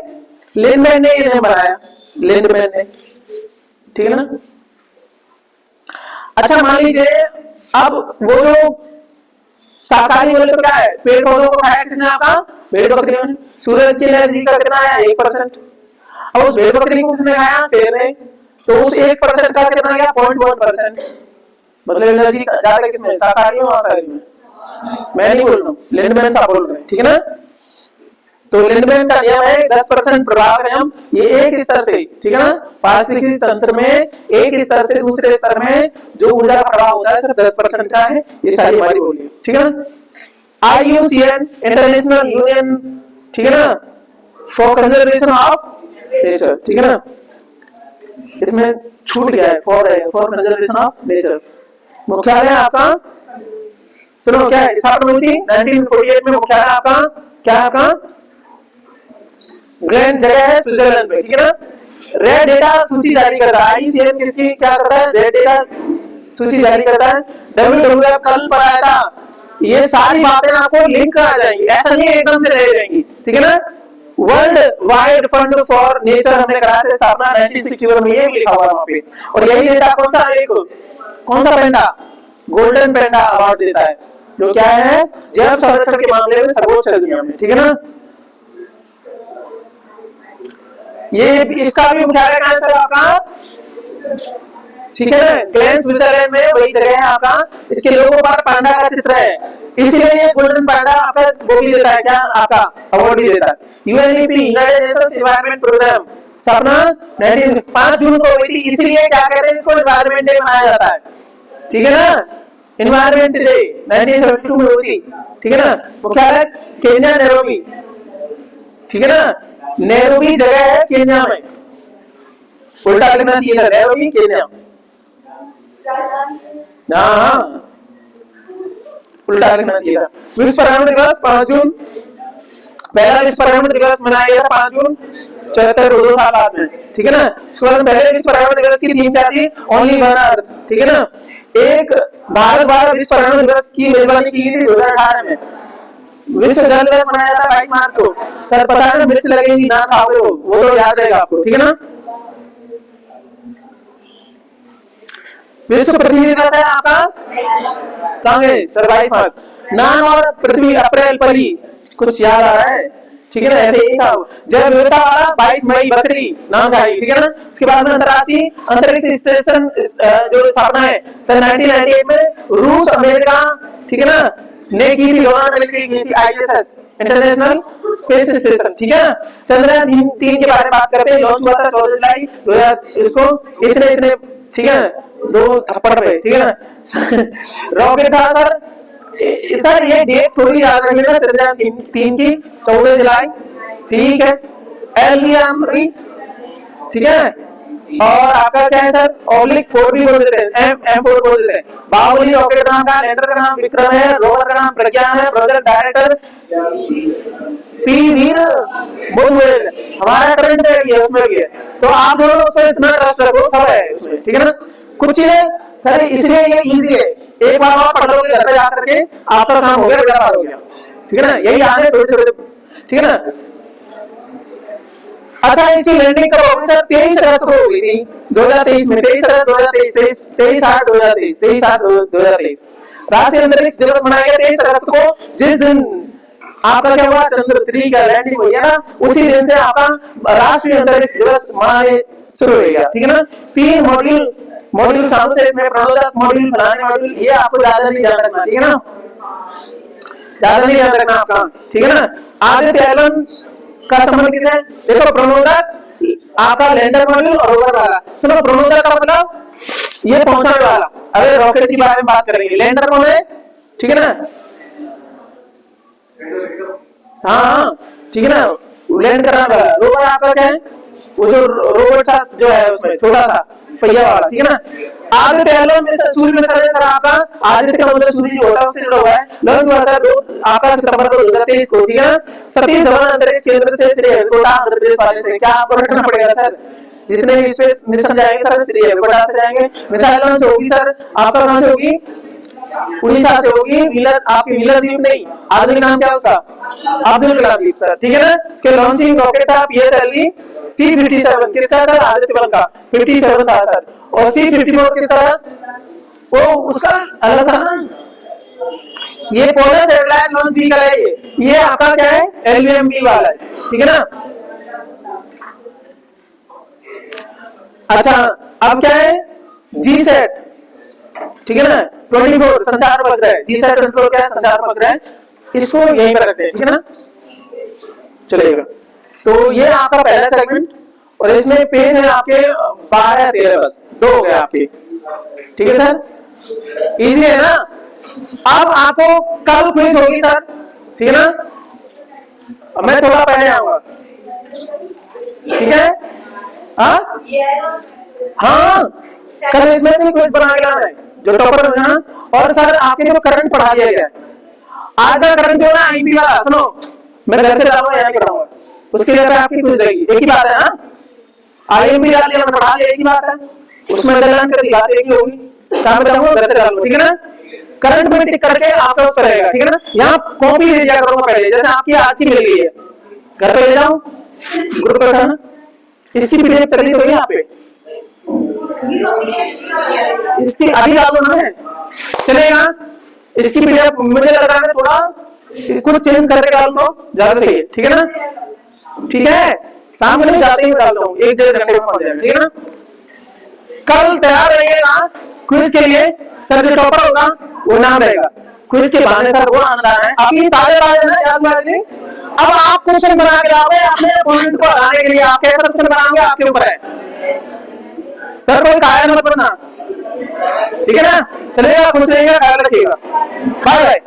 लिंडमैन ने इन्हें बनाया, लिंडमैन ने, ठीक है ना। अच्छा मान लीजिए अब वो जो शाकाहारी बोले तो क्या है, पेड़ पौधों को खाया किसने? आपका भेड़ बकरियों ने। सूरज की एनर्जी का कितना है? 1%। अब उस भेड़ बकरी को किसने खाया? शेर ने। तो उस 1% का कितना गया? 0.1%। मतलब एनर्जी ज्यादा किसमें? शाकाहारी और मांसाहारी में? मैं नहीं बोल रहा हूँ, लिंडमैन साहब बोल रहे हैं, ठीक है ना। तो लिंडमैन का नियम है 10% प्रभाव नियम। ये एक स्तर से, ठीक है ना, पारिस्थितिकी तंत्र में एक स्तर से दूसरे स्तर में जो ऊर्जा का प्रभाव होता है सिर्फ 10% का है। ये सारी हमारी बोली, ठीक है ना। IUCN इंटरनेशनल यूनियन, ठीक है ना, फॉर कंजर्वेशन ऑफ नेचर, ठीक है ना, इसमें छूट गया है, फॉर कंजर्वेशन ऑफ नेचर। मुख्यालय आपका, सुनो क्या है, स्थापना हुई थी 1948 में। मुख्यालय आपका क्या है? आपका ग्रैंड जगह है स्विट्जरलैंड में, ठीक है ना। रेड डेटा सूची जारी करता है IUCN, किसकी क्या करता है? रेड डेटा सूची जारी करता है। WWF कल पर आया था। ये सारी बातें आपको लिंक आ जाएंगी, ऐसा नहीं एकदम से रह जाएंगी, ठीक है ना। World wide fund for nature हमने कराया था स्थापना 1961 में, ये लिखा हुआ है वहां पे। और यही देता कौन सा? एक कौन सा पेंडा? गोल्डन पेंडा अवार्ड देता है, जो क्या है? जैव संरक्षण के मामले में सर्वोच्च दुनिया में, ठीक है ना। ये इसका भी मुख्यालय कहां है आपका? ठीक है ना, ग्लेन स्विट्जरलैंड में वही जगह है आपका। इसके लोगों पर पांडा का चित्र है, इसलिए ये गोल्डन पांडा आपका वो भी देता है, क्या आपका अवार्ड भी देता है। UNEP United Nations Environment Programme स्थापना 5 जून को हुई थी, इसलिए क्या कहते हैं इसको? एनवायरनमेंट डे मनाया जाता है, ठीक है ना। एनवायरनमेंट डे 1972 में हुई थी, ठीक है ना। मुख्यालय केन्या नैरोबी, ठीक है ना। नैरोबी जगह है केन्या में, उल्टा लिखना चाहिए था, नैरोबी केन्या। हाँ, उल्टा लिखना चाहिए था। विश्व पर्यावरण दिवस 5 जून, पहला विश्व पर्यावरण दिवस मनाया गया 5 जून 74, 2 साल बाद में, ठीक है ना। पहले विश्व पर्यावरण दिवस की थीम क्या थी? ओनली वन अर्थ, ठीक है ना। एक भारत द्वारा विश्व पर्यावरण दिवस की मेजबानी की थी 2018 में। विश्व जल दिवस मनाया जाता है 22 मार्च को। सर पता है ना, मिर्च लगेगी ना खाओगे वो तो याद रहेगा आपको, ठीक है ना। विश्व पृथ्वी दिवस है आपका कहाँ है? सर 22 मार्च। नान और पृथ्वी अप्रैल पली, कुछ याद आ रहा है, ठीक है ना। ऐसे ही था। जैव विविधता वाला 22 मई बकरी नाम का, ठीक है ना। उसके बाद में अंतरराष्ट्रीय अंतरिक्ष स्टेशन जो स्थापना है सन 1998 में रूस अमेरिका, ठीक है ना, ने की थी। मिलकर की थी ISS इंटरनेशनल स्पेस स्टेशन, ठीक है ना। चंद्रयान 3 के बारे में बात करते हैं। लॉन्च हुआ था 14 जुलाई 2000, इसको इतने, ठीक है, 2 थप्पड़ पे, ठीक है ना। रॉकेट था सर ये डेट थोड़ी याद रखिए ना, चंद्रयान 3 की 14 जुलाई, ठीक है। LVM-3, ठीक है। और आपका क्या है सर? ऑब्लिक 4 भी बोल देते हैं, M4 बोल देते हैं। बाहुबली रॉकेट नाम का, लैंडर का नाम विक्रम है, रोवर का नाम प्रज्ञान है, प्रोजेक्ट डायरेक्टर P वीर बुधवेल, हमारा करंट है उसमें भी है। तो आप दोनों उसमें इतना ट्रस्ट रखो, सब है इसमें, ठीक है ना। कुछ चीजें सर इसलिए ये इजी है, एक बार आप पढ़ लोगे घर पे जाकर के आपका काम हो गया, बेटा पार हो गया, ठीक है ना। यही आने छोटे छोटे, ठीक है ना। अच्छा इसकी लैंडिंग कब होगी सर? 23 अगस्त को हुई थी 2023 में, 23 अगस्त 2023, 23/8/2023। राष्ट्रीय अंतरिक्ष दिवस मनाया गया 23 अगस्त को, जिस दिन आपका क्या हुआ? चंद्र-3 का लैंडिंग हुई है ना, उसी दिन से आपका राष्ट्रीय अंतरिक्ष दिवस मनाने शुरू हो गया, ठीक है ना। 3 मॉड्यूल शामिल थे इसमें, प्रणोदक मॉड्यूल, फलाने मॉड्यूल, ये आपको ज्यादा नहीं ध्यान रखना, ठीक है ना, ज्यादा नहीं ध्यान रखना आपका, ठीक है ना। आदित्य एलन का संबंध किसे? देखो प्रणोदक आपका लैंडर मॉड्यूल और रोवर वाला। सुनो प्रणोदक का मतलब ये पहुंचाने वाला। अरे रॉकेट की बारे में बात करेंगे, लैंडर कौन है? ठीक है ना, हाँ ठीक है ना, लैंड करने वाला। रोवर आपका क्या है? वो जो रोबोट सा जो है उसमें छोटा सा पहिया वाला, ठीक है ना। आदित्य एलन में सूर्य में सर आपका आदित्य का मतलब सूर्य जो होता है उससे जुड़ा हुआ है। लॉन्च हुआ सर आपका सितंबर को 2023 को, ठीक है ना। सतीश धवन अंतरिक्ष केंद्र से श्री हरिकोटा आंध्र प्रदेश वाले से। क्या आपको रखना पड़ेगा सर? जितने भी स्पेस मिशन जाएंगे सर श्री हरिकोटा से जाएंगे। मिसाइल लॉन्च होगी सर आपका कहां से होगी? उड़ीसा से होगी। व्हीलर आपकी व्हीलर द्वीप नहीं, आधुनिक नाम क्या है उसका? अब्दुल कलाम द्वीप सर, ठीक है ना। इसके लॉन्चिंग रॉकेट था PSLV C-57 किसका सर? आदित्य बल का 57 था सर। और C-54 किसका? वो उसका अलग था ना, ये पोलर सैटेलाइट लॉन्च व्हीकल है। ये आपका क्या है? LVMB वाला है, ठीक है ना। अच्छा अब क्या है? GSAT, ठीक है ना। 24 संचार उपग्रह, GSAT 24 क्या है? संचार उपग्रह। इसको यहीं पर रखते हैं, ठीक है ना, चलेगा। तो ये आपका पहला सेगमेंट, और इसमें पेज है आपके 12-13, बस 2 हो गए आपके, ठीक है सर। इजी है ना। अब आपको कल क्विज होगी सर, ठीक है ना। अब मैं थोड़ा पहले आऊंगा, ठीक है। हाँ कल इसमें से क्विज बना के लाना है जो टॉपर है ना। और सर आपके को करंट पढ़ा दिया गया, आज का करंट जो है ना आईपी वाला, सुनो मैं घर से डालूंगा यहाँ पे पढ़ाऊंगा, उसके लिए आपकी क्विज रहेगी। एक ही बात है ना, IMP डाल दिया मैंने पढ़ा दिया, एक ही बात है। उसमें अंडरलाइन कर दी बात एक ही होगी, कहां बताऊंगा? घर से डालूंगा, ठीक है ना। करंट में टिक करके आपका उस पर रहेगा, ठीक है ना। यहाँ कॉपी ले दिया करूंगा पहले, जैसे आपकी आज की मिल गई है, घर पे ले जाओ ग्रुप पर उठाना। इसकी PDF चली तो यहाँ पे, इसकी अभी डाल दो ना, चलेगा। इसकी PDF मुझे लग रहा है थोड़ा कुछ चेंज करके डाल दो, ज्यादा सही है, ठीक है ना। ठीक है, शाम में जाते ही डालता हूँ, 1-1.5 घंटे में पहुंच जाएगा, ठीक है ना। कल तैयार रहिएगा क्विज के लिए। सर जो टॉपर होगा वो नाम रहेगा, क्विज के बहाने सर वो आना है। अभी ताजे ताजे ना याद रखिए। अब आप क्वेश्चन बना के लाओगे अपने पॉइंट को हराने के लिए, आप कैसा क्वेश्चन बनाओगे आपके ऊपर है सर, कोई कायर मत बनना, ठीक है ना। चलेगा, खुश रहिएगा, ख्याल रखिएगा, बाय बाय।